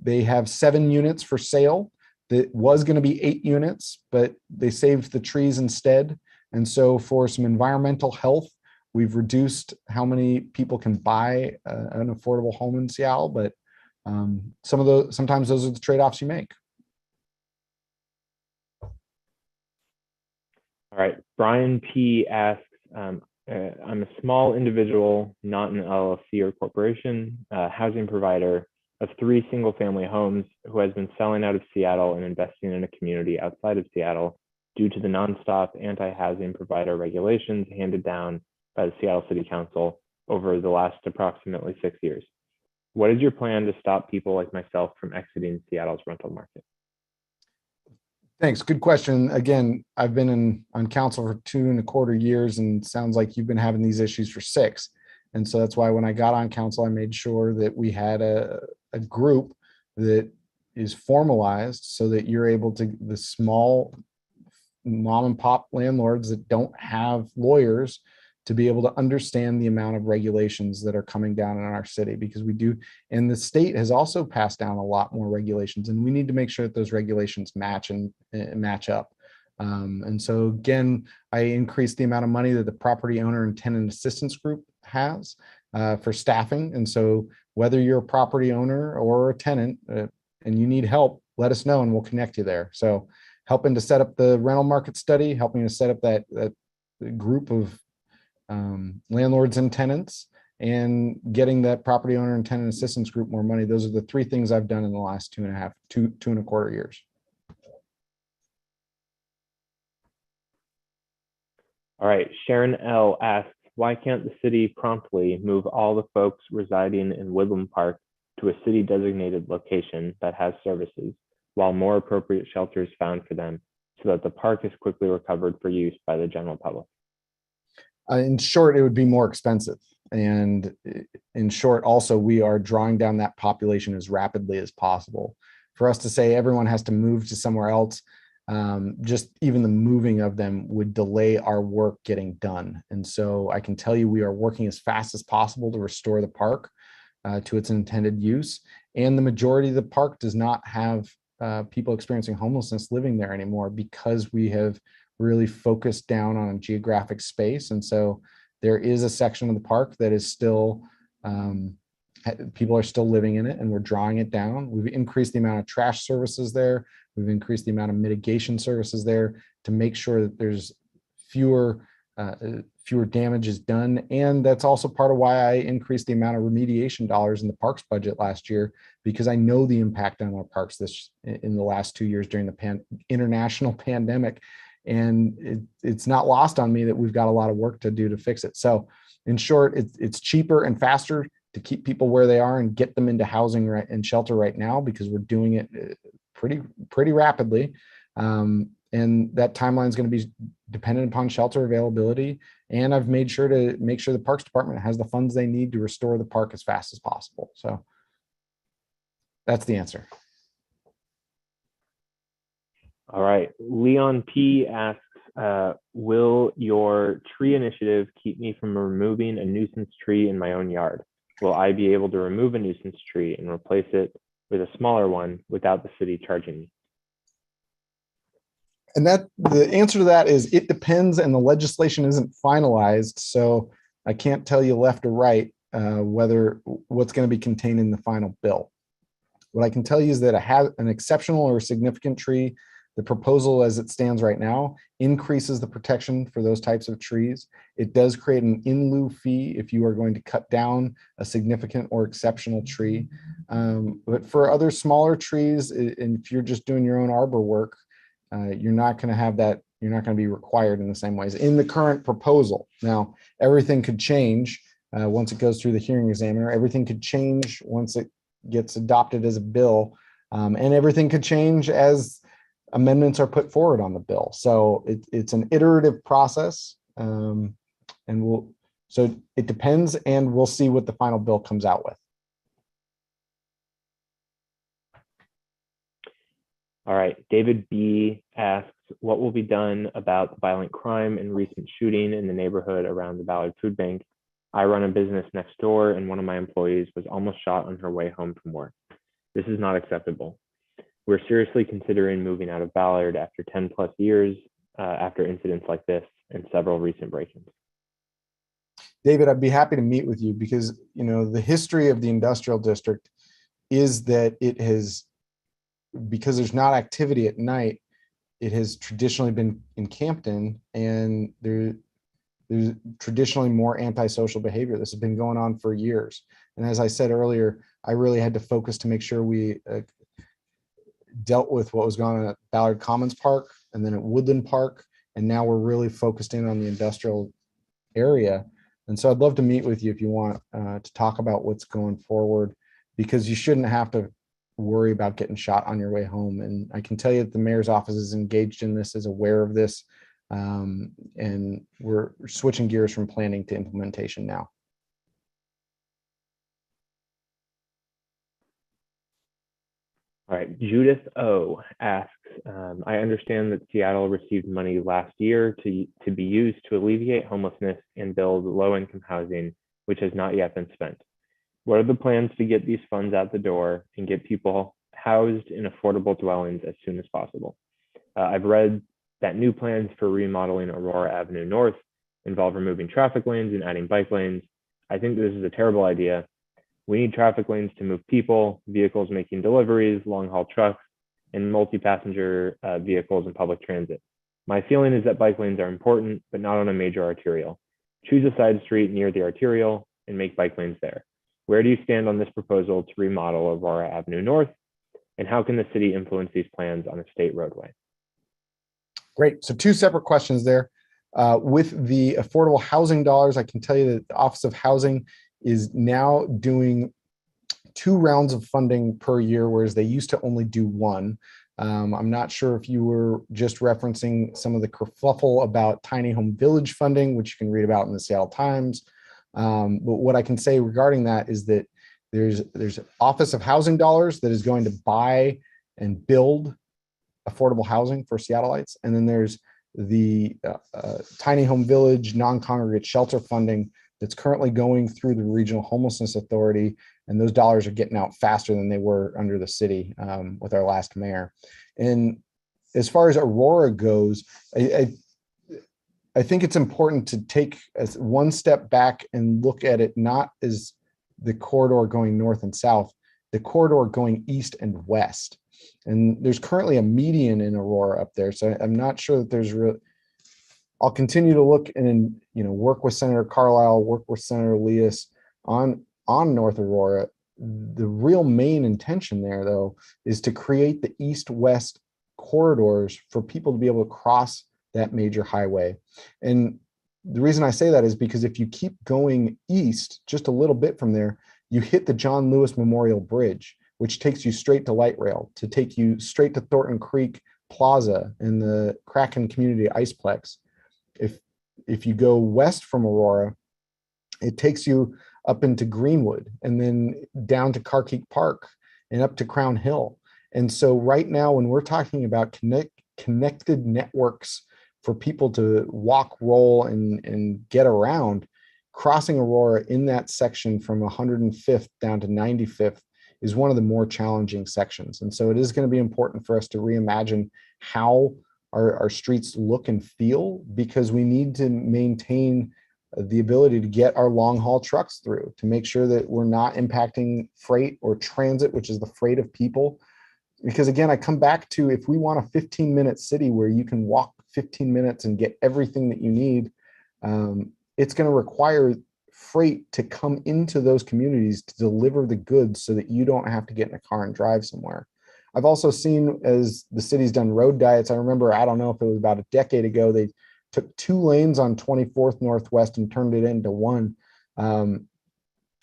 They have 7 units for sale. That was going to be 8 units, but they saved the trees instead. And so for some environmental health, we've reduced how many people can buy an affordable home in Seattle, but sometimes those are the trade-offs you make. All right, Brian P. asks, I'm a small individual, not an LLC or corporation, housing provider of 3 single-family homes who has been selling out of Seattle and investing in a community outside of Seattle due to the nonstop anti-housing provider regulations handed down by the Seattle City Council over the last approximately 6 years. What is your plan to stop people like myself from exiting Seattle's rental market? Thanks. Good question. Again, I've been on council for 2.25 years, and sounds like you've been having these issues for 6. And so that's why when I got on council, I made sure that we had a group that is formalized so that you're able to, the small mom and pop landlords that don't have lawyers, to be able to understand the amount of regulations that are coming down in our city, because we do, and the state has also passed down a lot more regulations, and we need to make sure that those regulations match up. And so again, I increased the amount of money that the property owner and tenant assistance group has for staffing. And so whether you're a property owner or a tenant and you need help, let us know and we'll connect you there. So helping to set up the rental market study, helping to set up that group of landlords and tenants, and getting that property owner and tenant assistance group more money. Those are the 3 things I've done in the last 2.25 years. All right, Sharon L. asks, why can't the city promptly move all the folks residing in Woodland Park to a city designated location that has services, while more appropriate shelter is found for them, so that the park is quickly recovered for use by the general public? In short, it would be more expensive. And in short, also, we are drawing down that population as rapidly as possible. For us to say everyone has to move to somewhere else, just even the moving of them would delay our work getting done. And so I can tell you, we are working as fast as possible to restore the park to its intended use. And the majority of the park does not have people experiencing homelessness living there anymore, because we have really focused down on a geographic space. And so There is a section of the park that is still, people are still living in it, and we're drawing it down. We've increased the amount of trash services there. We've increased the amount of mitigation services there to make sure that there's fewer damages done. And that's also part of why I increased the amount of remediation dollars in the parks budget last year, because I know the impact on our parks in the last 2 years during the international pandemic. And it's not lost on me that we've got a lot of work to do to fix it. So in short, it's cheaper and faster to keep people where they are and get them into housing and shelter right now, because we're doing it pretty rapidly. And that timeline is going to be dependent upon shelter availability. And I've made sure to make sure the Parks Department has the funds they need to restore the park as fast as possible. So that's the answer. All right. Leon P asks, will your tree initiative keep me from removing a nuisance tree in my own yard? Will I be able to remove a nuisance tree and replace it with a smaller one without the city charging me? And the answer to that is it depends, and the legislation isn't finalized. So I can't tell you left or right what's going to be contained in the final bill. What I can tell you is that an exceptional or significant tree, the proposal as it stands right now, increases the protection for those types of trees. It does create an in lieu fee if you are going to cut down a significant or exceptional tree. But for other smaller trees, and if you're just doing your own arbor work, you're not going to have that. You're not going to be required in the same ways in the current proposal. Now, everything could change once it goes through the hearing examiner. Everything could change once it gets adopted as a bill, and everything could change as amendments are put forward on the bill. So it's an iterative process, so it depends, and we'll see what the final bill comes out with. All right. David B asks, what will be done about the violent crime and recent shooting in the neighborhood around the Ballard Food Bank? I run a business next door, and one of my employees was almost shot on her way home from work. This is not acceptable. We're seriously considering moving out of Ballard after 10 plus years after incidents like this and several recent break-ins. David, I'd be happy to meet with you, because the history of the industrial district is that because there's not activity at night, it has traditionally been encamped in, and there's traditionally more antisocial behavior. This has been going on for years. And as I said earlier, I really had to focus to make sure we dealt with what was going on at Ballard Commons Park and then at Woodland Park. And now we're really focused in on the industrial area. And so I'd love to meet with you if you want to talk about what's going forward, because you shouldn't have to worry about getting shot on your way home. And I can tell you that the mayor's office is engaged in this, is aware of this. And we're switching gears from planning to implementation now. All right, Judith O asks, I understand that Seattle received money last year to be used to alleviate homelessness and build low-income housing, which has not yet been spent. What are the plans to get these funds out the door and get people housed in affordable dwellings as soon as possible? I've read that new plans for remodeling Aurora Avenue North involve removing traffic lanes and adding bike lanes. I think this is a terrible idea. We need traffic lanes to move people, vehicles making deliveries, long-haul trucks, and multi-passenger vehicles and public transit. My feeling is that bike lanes are important, but not on a major arterial. Choose a side street near the arterial and make bike lanes there. Where do you stand on this proposal to remodel Aurora Avenue North? And how can the city influence these plans on a state roadway? Great. So 2 separate questions there. With the affordable housing dollars, I can tell you that the Office of Housing is now doing 2 rounds of funding per year, whereas they used to only do 1. I'm not sure if you were just referencing some of the kerfuffle about tiny home village funding, which you can read about in the Seattle Times. But what I can say regarding that is that there's Office of Housing dollars that is going to buy and build affordable housing for Seattleites. And then there's the tiny home village non-congregate shelter funding that's currently going through the Regional Homelessness Authority. And those dollars are getting out faster than they were under the city with our last mayor. And as far as Aurora goes, I think it's important to take as one step back and look at it not as the corridor going north and south, the corridor going east and west. And there's currently a median in Aurora up there. So I'm not sure that there's real. I'll continue to look and work with Senator Carlisle, work with Senator Leas on North Aurora. The real main intention there, though, is to create the east-west corridors for people to be able to cross that major highway. And the reason I say that is because if you keep going east just a little bit from there, you hit the John Lewis Memorial Bridge, which takes you straight to light rail, to take you straight to Thornton Creek Plaza and the Kraken Community Iceplex. If you go west from Aurora, it takes you up into Greenwood and then down to Carkeek Park and up to Crown Hill. And so right now, when we're talking about connected networks for people to walk, roll, and get around, crossing Aurora in that section from 105th down to 95th is one of the more challenging sections. And so it is going to be important for us to reimagine how our streets look and feel, because we need to maintain the ability to get our long haul trucks through, to make sure that we're not impacting freight or transit, which is the freight of people. Because again, I come back to, if we want a 15-minute city where you can walk 15 minutes and get everything that you need, it's going to require freight to come into those communities to deliver the goods so that you don't have to get in a car and drive somewhere. I've also seen, as the city's done road diets, I remember, I don't know if it was about a decade ago, they took 2 lanes on 24th Northwest and turned it into one. And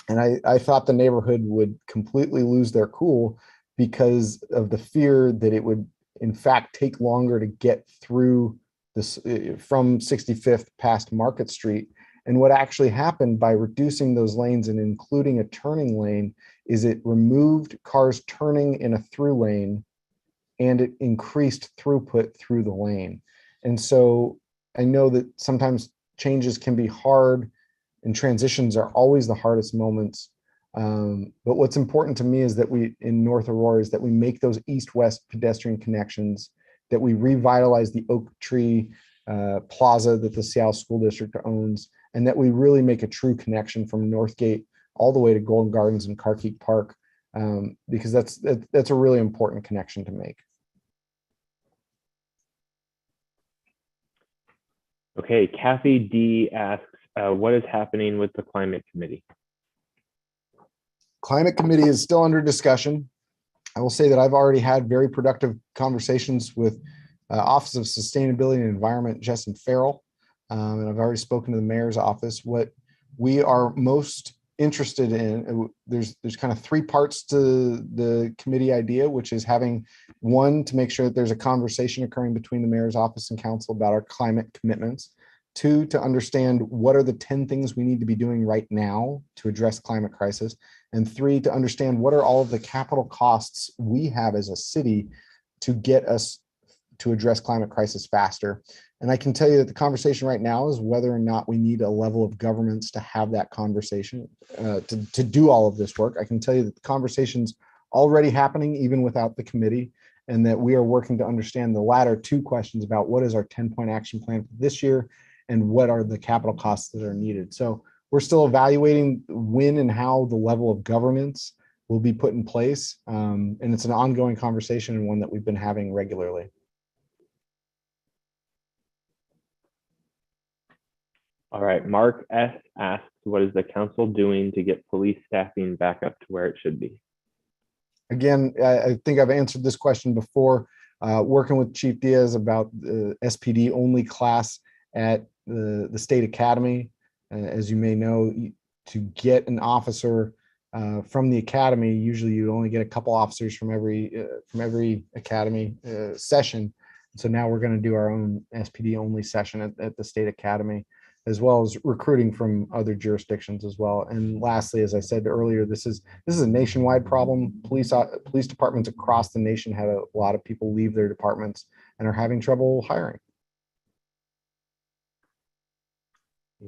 I thought the neighborhood would completely lose their cool because of the fear that it would, in fact, take longer to get through this from 65th past Market Street. And what actually happened by reducing those lanes and including a turning lane is it removed cars turning in a through lane, and it increased throughput through the lane. And so I know that sometimes changes can be hard and transitions are always the hardest moments. But what's important to me is that we, in North Aurora, is that we make those east-west pedestrian connections, that we revitalize the Oak Tree Plaza that the Seattle School District owns, and that we really make a true connection from Northgate all the way to Golden Gardens and Carkeek Park, because that's a really important connection to make. Okay, Kathy D asks, what is happening with the climate committee? Climate committee is still under discussion. I will say that I've already had very productive conversations with Office of Sustainability and Environment, Justin Farrell, and I've already spoken to the mayor's office. What we are most interested in, there's kind of 3 parts to the committee idea, which is having one, to make sure that there's a conversation occurring between the mayor's office and council about our climate commitments. 2, to understand what are the 10 things we need to be doing right now to address climate crisis. And 3, to understand what are all of the capital costs we have as a city to get us to address climate crisis faster. And I can tell you that the conversation right now is whether or not we need a level of governance to have that conversation, to do all of this work. I can tell you that the conversation's already happening even without the committee, and that we are working to understand the latter 2 questions about what is our 10-point action plan for this year and what are the capital costs that are needed. So we're still evaluating when and how the level of governance will be put in place. And it's an ongoing conversation and one that we've been having regularly. All right, Mark S asks, what is the council doing to get police staffing back up to where it should be? Again, I think I've answered this question before, working with Chief Diaz about the SPD only class at the State Academy. As you may know, to get an officer from the academy, usually you only get a couple officers from every academy session. So now we're going to do our own SPD only session at the State Academy, as well as recruiting from other jurisdictions as well. And lastly, as I said earlier, this is a nationwide problem. Police departments across the nation had a lot of people leave their departments and are having trouble hiring.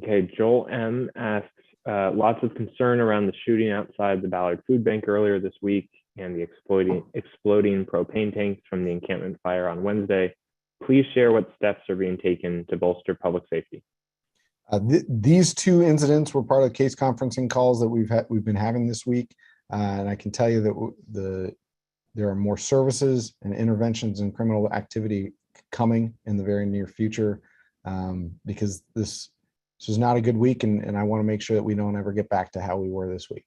Okay, Joel M asks, lots of concern around the shooting outside the Ballard Food Bank earlier this week and the exploding propane tanks from the encampment fire on Wednesday. please share what steps are being taken to bolster public safety. These two incidents were part of case conferencing calls that we've been having this week, and I can tell you that there are more services and interventions in criminal activity coming in the very near future, because this is not a good week, and I want to make sure that we don't ever get back to how we were this week.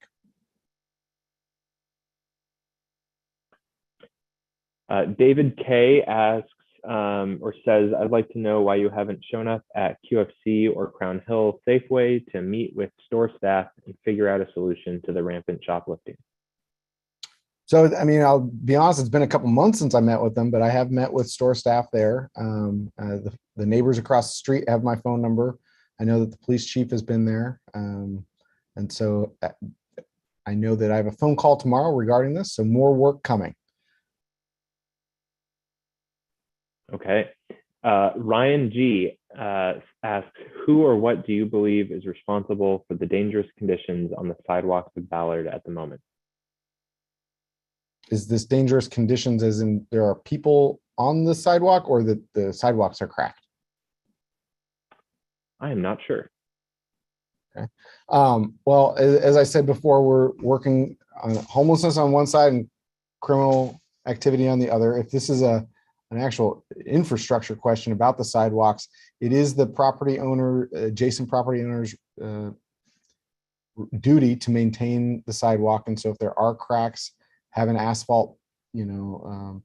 David K asks or says, I'd like to know why you haven't shown up at QFC or Crown Hill Safeway to meet with store staff and figure out a solution to the rampant shoplifting. So, I mean, I'll be honest, it's been a couple months since I met with them, but I have met with store staff there. The neighbors across the street have my phone number. I know that the police chief has been there. And so I know that I have a phone call tomorrow regarding this, so more work coming. Okay. Ryan G asks, who or what do you believe is responsible for the dangerous conditions on the sidewalks of Ballard at the moment? Is this dangerous conditions as in there are people on the sidewalk, or that the sidewalks are cracked? I am not sure. Okay. Well, as I said before, we're working on homelessness on one side and criminal activity on the other. If this is an actual infrastructure question about the sidewalks, it is the property owner, adjacent property owners' duty to maintain the sidewalk. And so if there are cracks, having asphalt,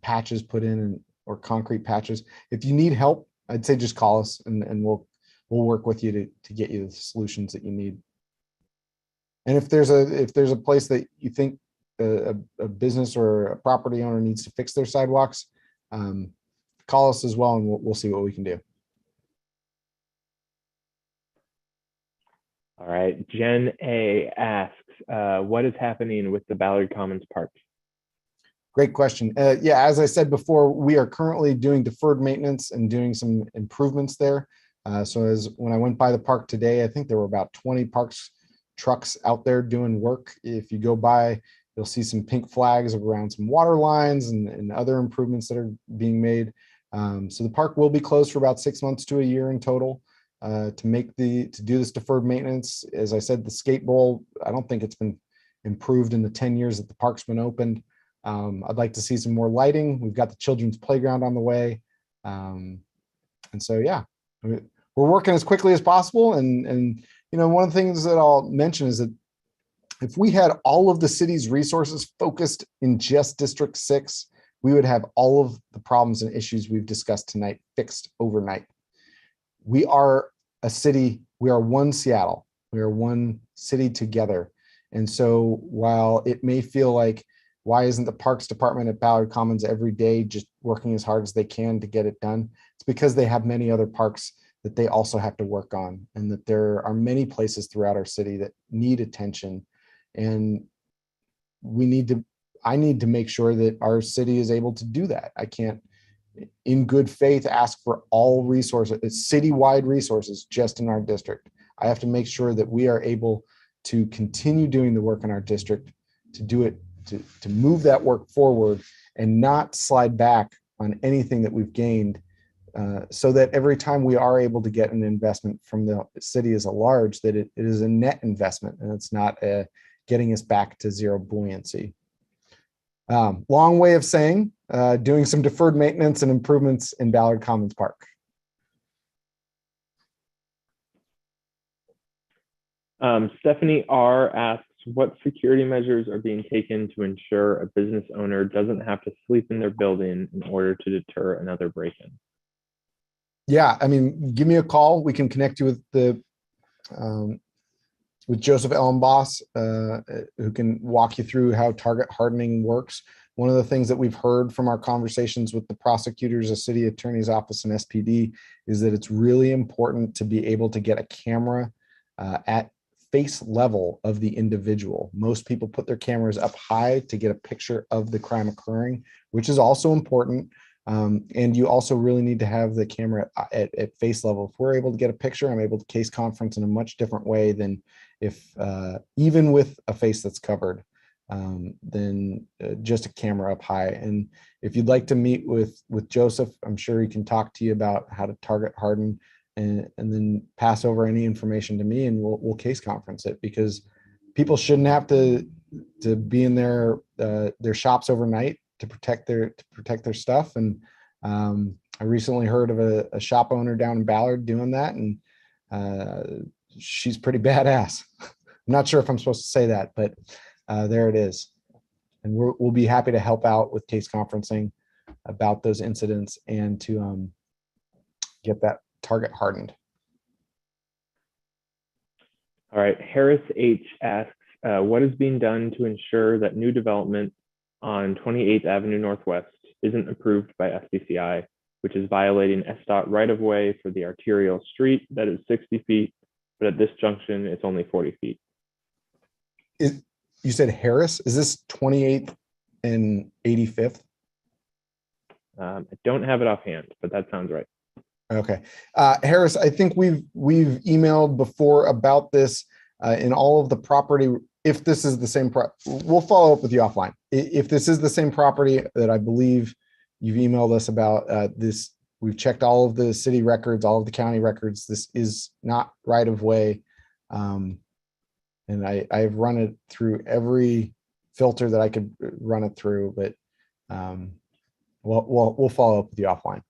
patches put in, or concrete patches. If you need help, I'd say just call us, and we'll work with you to get you the solutions that you need. And if there's a place that you think a business or a property owner needs to fix their sidewalks, call us as well, and we'll see what we can do. All right. Jen A asks, what is happening with the Ballard Commons Park? Great question. Yeah, as I said before, we are currently doing deferred maintenance and doing some improvements there. So when I went by the park today, I think there were about 20 parks trucks out there doing work. If you go by, you'll see some pink flags around some water lines and other improvements that are being made. So the park will be closed for about 6 months to a year in total to do this deferred maintenance. As I said, the skate bowl, I don't think it's been improved in the 10 years that the park's been opened. I'd like to see some more lighting. We've got the children's playground on the way. And so, yeah, we're working as quickly as possible. And one of the things that I'll mention is that if we had all of the city's resources focused in just District 6, we would have all of the problems and issues we've discussed tonight fixed overnight. We are a city. We are one Seattle. We are one city together. And so while it may feel like, why isn't the Parks Department at Ballard Commons every day just working as hard as they can to get it done? It's because they have many other parks that they also have to work on, and that there are many places throughout our city that need attention. And I need to make sure that our city is able to do that. I can't, in good faith, ask for all resources, citywide resources just in our district. I have to make sure that we are able to continue doing the work in our district, to do it, to move that work forward and not slide back on anything that we've gained, so that every time we are able to get an investment from the city as a large, that it is a net investment and it's not getting us back to zero buoyancy. Long way of saying, doing some deferred maintenance and improvements in Ballard Commons Park. Stephanie R asks, what security measures are being taken to ensure a business owner doesn't have to sleep in their building in order to deter another break-in? Yeah, I mean, give me a call. We can connect you with with Joseph Ellenboss, who can walk you through how target hardening works. One of the things that we've heard from our conversations with the prosecutors, the city attorney's office, and SPD is that it's really important to be able to get a camera at face level of the individual. Most people put their cameras up high to get a picture of the crime occurring, which is also important. And you also really need to have the camera at face level. If we're able to get a picture, I'm able to case conference in a much different way than if, even with a face that's covered. than just a camera up high. And if you'd like to meet with Joseph, I'm sure he can talk to you about how to target harden and then pass over any information to me, and we'll case conference it, because people shouldn't have to be in their shops overnight to protect their stuff. And I recently heard of a shop owner down in Ballard doing that, and she's pretty badass. I'm not sure if I'm supposed to say that, but there it is. And we'll be happy to help out with case conferencing about those incidents and to get that target hardened. All right, Harris H asks, what is being done to ensure that new development on 28th Avenue Northwest isn't approved by SBCI, which is violating SDOT right-of-way for the arterial street that is 60 feet, but at this junction, it's only 40 feet. You said Harris? Is this 28th and 85th? I don't have it offhand, but that sounds right. Okay. Harris, I think we've emailed before about this in all of the property. If this is the same, we'll follow up with you offline. If this is the same property that I believe you've emailed us about, this, we've checked all of the city records, all of the county records. This is not right of way. And I've run it through every filter that I could run it through, but we'll follow up with you offline.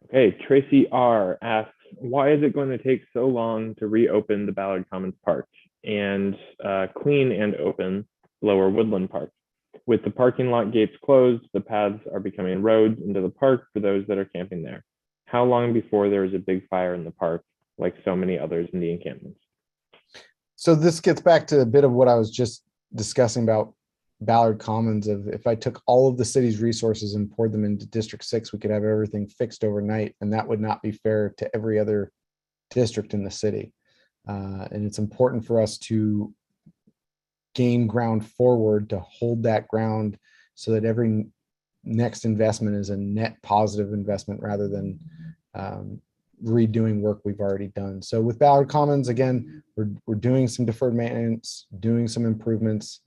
Okay, Tracy R asks, why is it going to take so long to reopen the Ballard Commons Park and clean and open Lower Woodland Park? With the parking lot gates closed, the paths are becoming roads into the park for those that are camping there. How long before there is a big fire in the park, like so many others in the encampments? So this gets back to a bit of what I was just discussing about Ballard Commons. Of if I took all of the city's resources and poured them into District 6, we could have everything fixed overnight, and that would not be fair to every other district in the city. And it's important for us to gain ground forward, to hold that ground so that every next investment is a net positive investment rather than redoing work we've already done. So with Ballard Commons, again, we're doing some deferred maintenance, doing some improvements.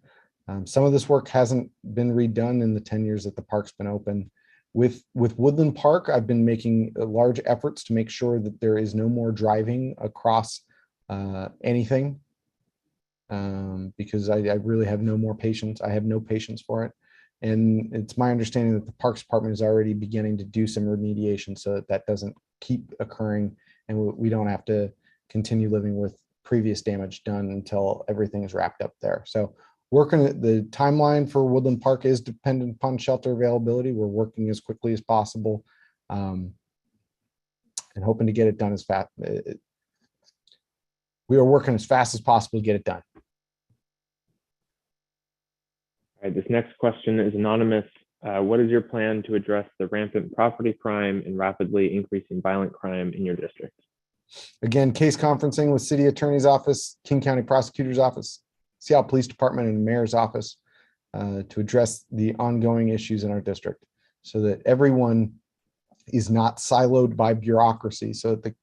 Some of this work hasn't been redone in the 10 years that the park's been open. With Woodland Park, I've been making large efforts to make sure that there is no more driving across anything, because I really have no more patience. I have no patience for it. And it's my understanding that the Parks Department is already beginning to do some remediation so that doesn't keep occurring, and we don't have to continue living with previous damage done until everything is wrapped up there. So the timeline for Woodland Park is dependent upon shelter availability. We're working as quickly as possible and hoping to get it done as fast. We are working as fast as possible to get it done. All right, this next question is anonymous. What is your plan to address the rampant property crime and rapidly increasing violent crime in your district? Again, case conferencing with City Attorney's Office, King County Prosecutor's Office, Seattle Police Department, and the Mayor's Office to address the ongoing issues in our district so that everyone is not siloed by bureaucracy, so that the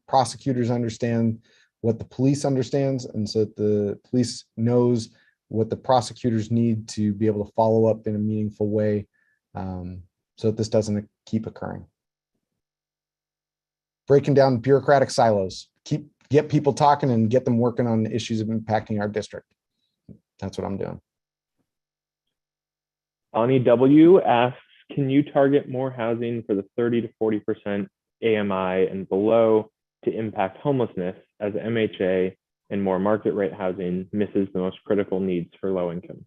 prosecutors understand what the police understands, and so that the police knows what the prosecutors need to be able to follow up in a meaningful way, so that this doesn't keep occurring. Breaking down bureaucratic silos, get people talking and get them working on issues impacting our district. That's what I'm doing. Bonnie W asks, can you target more housing for the 30 to 40% AMI and below to impact homelessness, as MHA and more market rate housing misses the most critical needs for low income?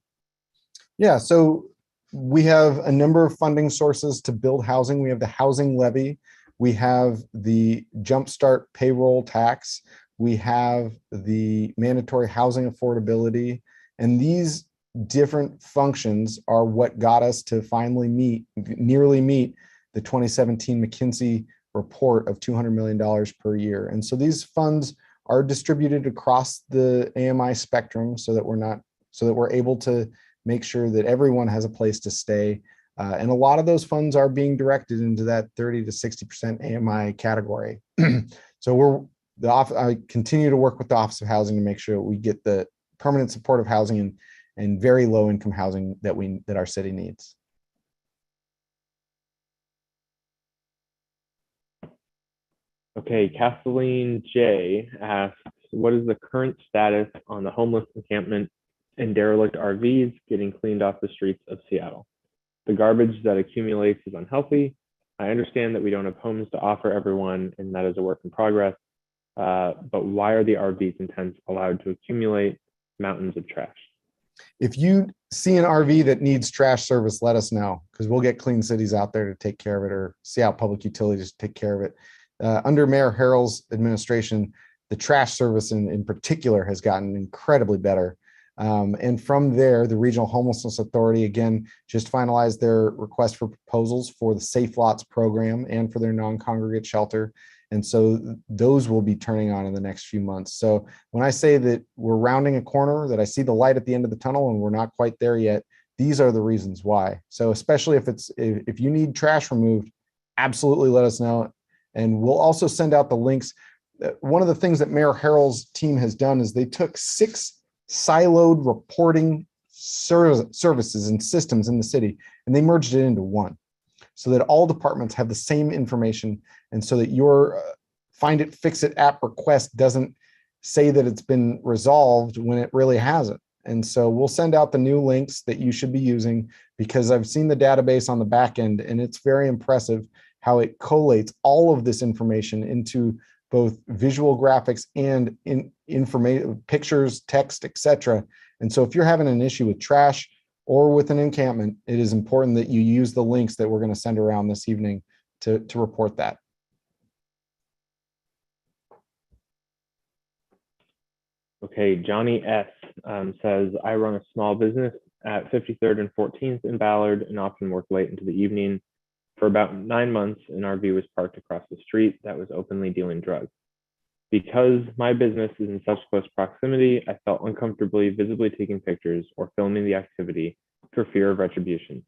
Yeah, so we have a number of funding sources to build housing. We have the housing levy. We have the Jumpstart payroll tax. We have the mandatory housing affordability. And these different functions are what got us to finally nearly meet the 2017 McKinsey report of $200 million per year. And so these funds are distributed across the AMI spectrum so that we're able to make sure that everyone has a place to stay. And a lot of those funds are being directed into that 30 to 60% AMI category. So I continue to work with the Office of Housing to make sure we get the permanent supportive housing and very low income housing that our city needs. Okay, Kathleen J asks, what is the current status on the homeless encampment and derelict RVs getting cleaned off the streets of Seattle? The garbage that accumulates is unhealthy. I understand that we don't have homes to offer everyone, and that is a work in progress. But why are the RVs and tents allowed to accumulate mountains of trash? If you see an RV that needs trash service, let us know, because we'll get Clean Cities out there to take care of it, or Seattle Public Utilities to take care of it. Under Mayor Herald's administration, the trash service in particular has gotten incredibly better. And from there, the Regional Homelessness Authority, again, just finalized their request for proposals for the Safe Lots program and for their non-congregate shelter. And so those will be turning on in the next few months. So when I say that we're rounding a corner, that I see the light at the end of the tunnel and we're not quite there yet, these are the reasons why. So especially if you need trash removed, absolutely let us know. And we'll also send out the links. One of the things that Mayor Herald's team has done is they took 6 siloed reporting services and systems in the city, and they merged it into one, so that all departments have the same information, and so that your find it, fix it app request doesn't say that it's been resolved when it really hasn't. And so we'll send out the new links that you should be using, because I've seen the database on the back end, and it's very impressive how it collates all of this information into both visual graphics and information, pictures, text, etc. And so if you're having an issue with trash or with an encampment, it is important that you use the links that we're going to send around this evening to report that. Okay, Johnny S says, I run a small business at 53rd and 14th in Ballard and often work late into the evening. For about 9 months, an RV was parked across the street that was openly dealing drugs. Because my business is in such close proximity, I felt uncomfortably visibly taking pictures or filming the activity for fear of retribution.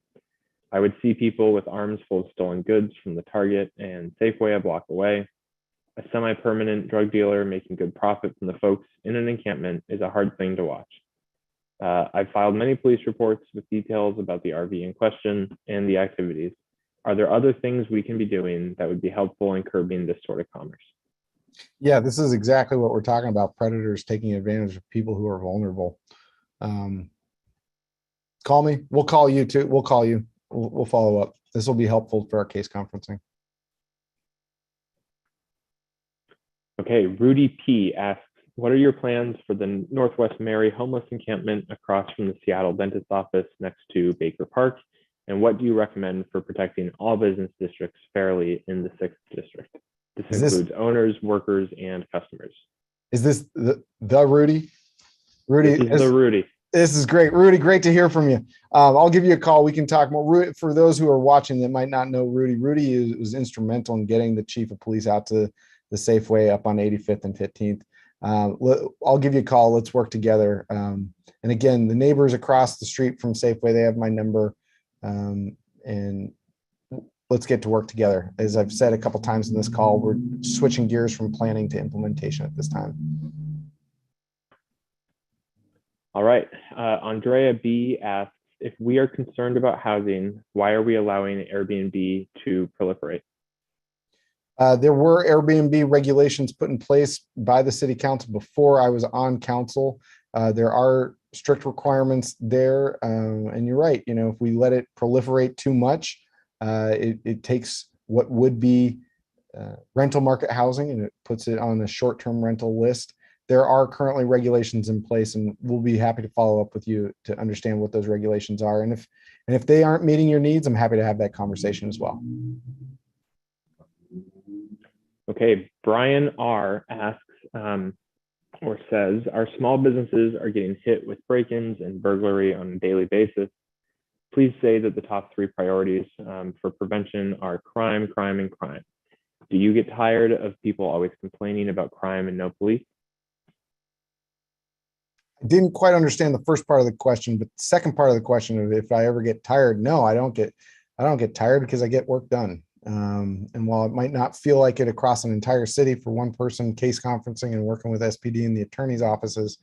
I would see people with arms full of stolen goods from the Target and Safeway a block away. A semi-permanent drug dealer making good profit from the folks in an encampment is a hard thing to watch. I've filed many police reports with details about the RV in question and the activities. Are there other things we can be doing that would be helpful in curbing this sort of commerce? Yeah, this is exactly what we're talking about. Predators taking advantage of people who are vulnerable. Call me. We'll call you too. We'll call you. We'll follow up. This will be helpful for our case conferencing. Okay, Rudy P asks, what are your plans for the Northwest Mary homeless encampment across from the Seattle dentist office next to Baker Park? And what do you recommend for protecting all business districts fairly in the 6th district? This includes owners, workers, and customers. Is this the Rudy? Rudy, this is the Rudy. This is great. Rudy, great to hear from you. I'll give you a call. We can talk more. Rudy, for those who are watching that might not know Rudy, Rudy was instrumental in getting the chief of police out to the Safeway up on 85th and 15th. I'll give you a call. Let's work together. And again, the neighbors across the street from Safeway, they have my number. And let's get to work together. As I've said a couple times in this call, we're switching gears from planning to implementation at this time. All right. Andrea B asks, if we are concerned about housing, why are we allowing Airbnb to proliferate? There were Airbnb regulations put in place by the city council before I was on council. There are strict requirements there. And you're right, if we let it proliferate too much, it takes what would be rental market housing and it puts it on a short-term rental list. There are currently regulations in place, and we'll be happy to follow up with you to understand what those regulations are. And if they aren't meeting your needs, I'm happy to have that conversation as well. Okay, Brian R asks or says, our small businesses are getting hit with break-ins and burglary on a daily basis. Please say that the top 3 priorities for prevention are crime, crime, and crime. Do you get tired of people always complaining about crime and no police? I didn't quite understand the first part of the question, but the second part of the question of if I ever get tired, no, I don't get tired because I get work done. And while it might not feel like it across an entire city for one person case conferencing and working with SPD and the attorney's offices,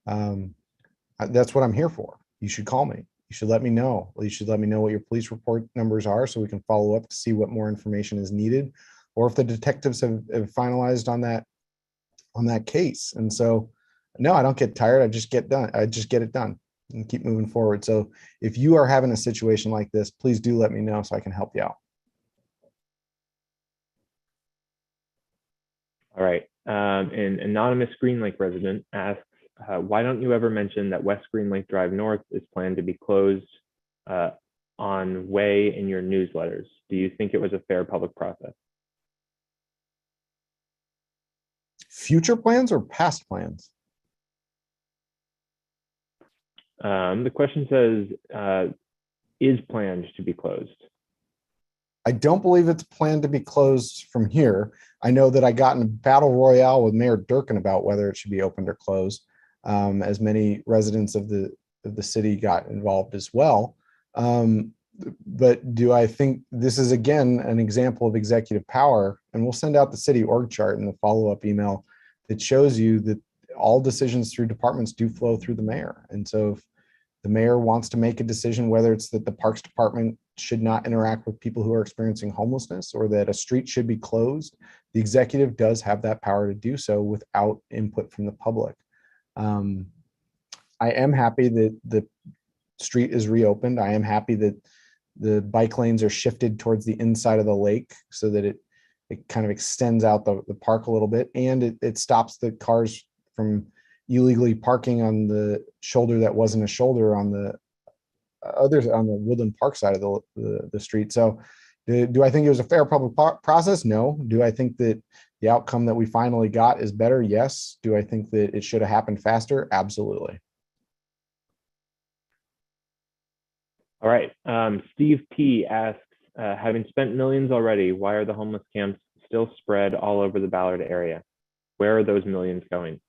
that's what I'm here for. You should call me. You should let me know. You should let me know what your police report numbers are so we can follow up to see what more information is needed, or if the detectives have finalized on that case. And so, no, I don't get tired. I just get it done and keep moving forward. So if you are having a situation like this, please do let me know so I can help you out. All right. An anonymous Green Lake resident asks, why don't you ever mention that West Green Lake Drive North is planned to be closed on way in your newsletters? Do you think it was a fair public process? Future plans or past plans? The question says, is planned to be closed? I don't believe it's planned to be closed from here. I know that I got in a battle royale with Mayor Durkin about whether it should be opened or closed, as many residents of the city got involved as well. But do I think this is, again, an example of executive power? And we'll send out the city org chart in the follow-up email that shows you that all decisions through departments do flow through the mayor. And so if the mayor wants to make a decision, whether it's that the Parks Department should not interact with people who are experiencing homelessness or that a street should be closed, the executive does have that power to do so without input from the public. I am happy that the street is reopened. I am happy that the bike lanes are shifted towards the inside of the lake so that it kind of extends out the park a little bit, and it stops the cars from illegally parking on the shoulder that wasn't a shoulder on the Woodland Park side of the street. So do I think it was a fair public process? No. Do I think that the outcome that we finally got is better? Yes. Do I think that it should have happened faster? Absolutely. All right. Steve P asks, having spent millions already, why are the homeless camps still spread all over the Ballard area? Where are those millions going?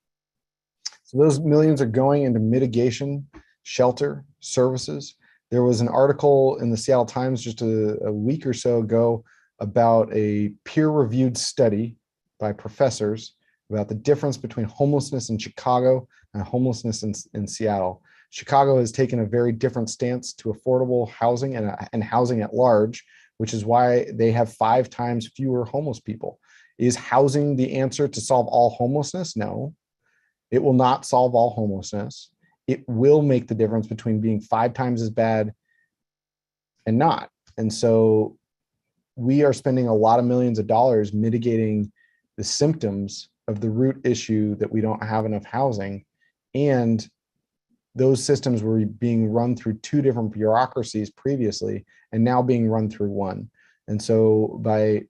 So those millions are going into mitigation, shelter, services. There was an article in the Seattle Times just a week or so ago about a peer-reviewed study by professors about the difference between homelessness in Chicago and homelessness in Seattle. Chicago has taken a very different stance to affordable housing and housing at large, which is why they have 5 times fewer homeless people. Is housing the answer to solve all homelessness? No, it will not solve all homelessness. It will make the difference between being 5 times as bad and not. And so we are spending a lot of millions of dollars mitigating the symptoms of the root issue that we don't have enough housing. And those systems were being run through 2 different bureaucracies previously and now being run through one. And so by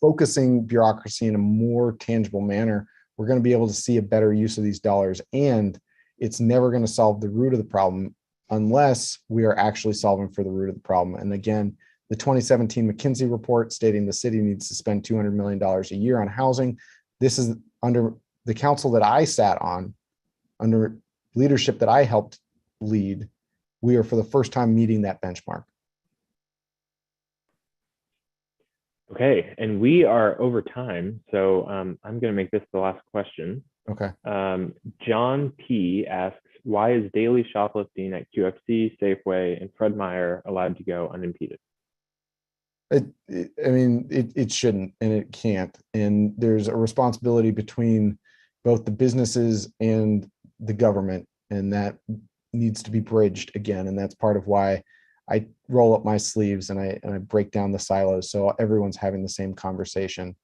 focusing bureaucracy in a more tangible manner, we're going to be able to see a better use of these dollars. And it's never going to solve the root of the problem unless we are actually solving for the root of the problem. And again, the 2017 McKinsey report stating the city needs to spend $200 million a year on housing. This is under the council that I sat on, under leadership that I helped lead. We are for the first time meeting that benchmark. Okay, and we are over time, so I'm going to make this the last question. Okay. John P. asks, why is daily shoplifting at QFC, Safeway, and Fred Meyer allowed to go unimpeded? It shouldn't, and it can't. And there's a responsibility between both the businesses and the government, and that needs to be bridged again. And that's part of why I roll up my sleeves and I break down the silos so everyone's having the same conversation.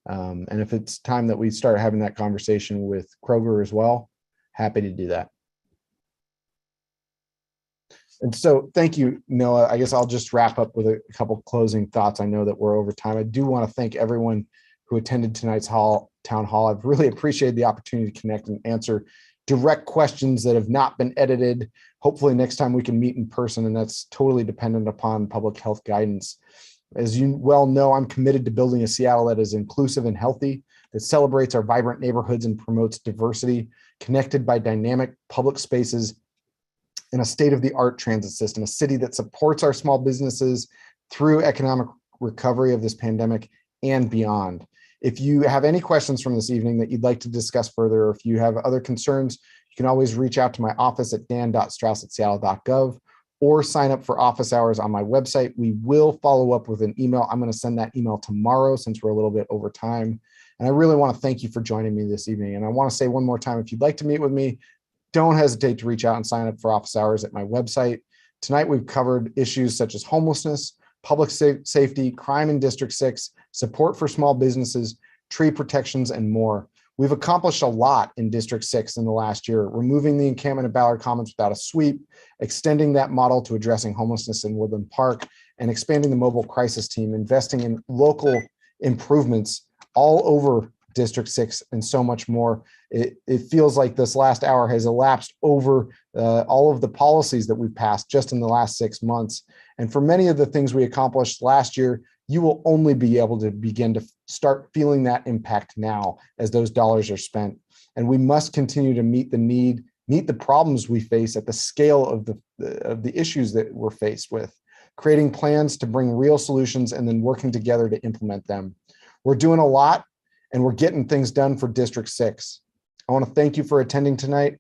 And if it's time that we start having that conversation with Kroger as well, happy to do that. And so thank you, Noah. I guess I'll just wrap up with a couple closing thoughts. I know that we're over time. I do want to thank everyone who attended tonight's town hall. I've really appreciated the opportunity to connect and answer direct questions that have not been edited. Hopefully next time we can meet in person, and that's totally dependent upon public health guidance. As you well know, I'm committed to building a Seattle that is inclusive and healthy, that celebrates our vibrant neighborhoods and promotes diversity, connected by dynamic public spaces and a state-of-the-art transit system, a city that supports our small businesses through economic recovery of this pandemic and beyond. If you have any questions from this evening that you'd like to discuss further, or if you have other concerns, you can always reach out to my office at dan.strauss@seattle.gov or sign up for office hours on my website. We will follow up with an email. I'm going to send that email tomorrow since we're a little bit over time. And I really want to thank you for joining me this evening. And I want to say one more time, if you'd like to meet with me, don't hesitate to reach out and sign up for office hours at my website. Tonight, we've covered issues such as homelessness, public safety, crime in District 6, support for small businesses, tree protections, and more. We've accomplished a lot in District 6 in the last year, removing the encampment at Ballard Commons without a sweep, extending that model to addressing homelessness in Woodland Park, and expanding the mobile crisis team, investing in local improvements all over District 6 and so much more. It feels like this last hour has elapsed over all of the policies that we've passed just in the last 6 months. And for many of the things we accomplished last year, you will only be able to begin to start feeling that impact now as those dollars are spent. And we must continue to meet the problems we face at the scale of the issues that we're faced with, creating plans to bring real solutions and then working together to implement them. We're doing a lot and we're getting things done for District 6. I want to thank you for attending tonight.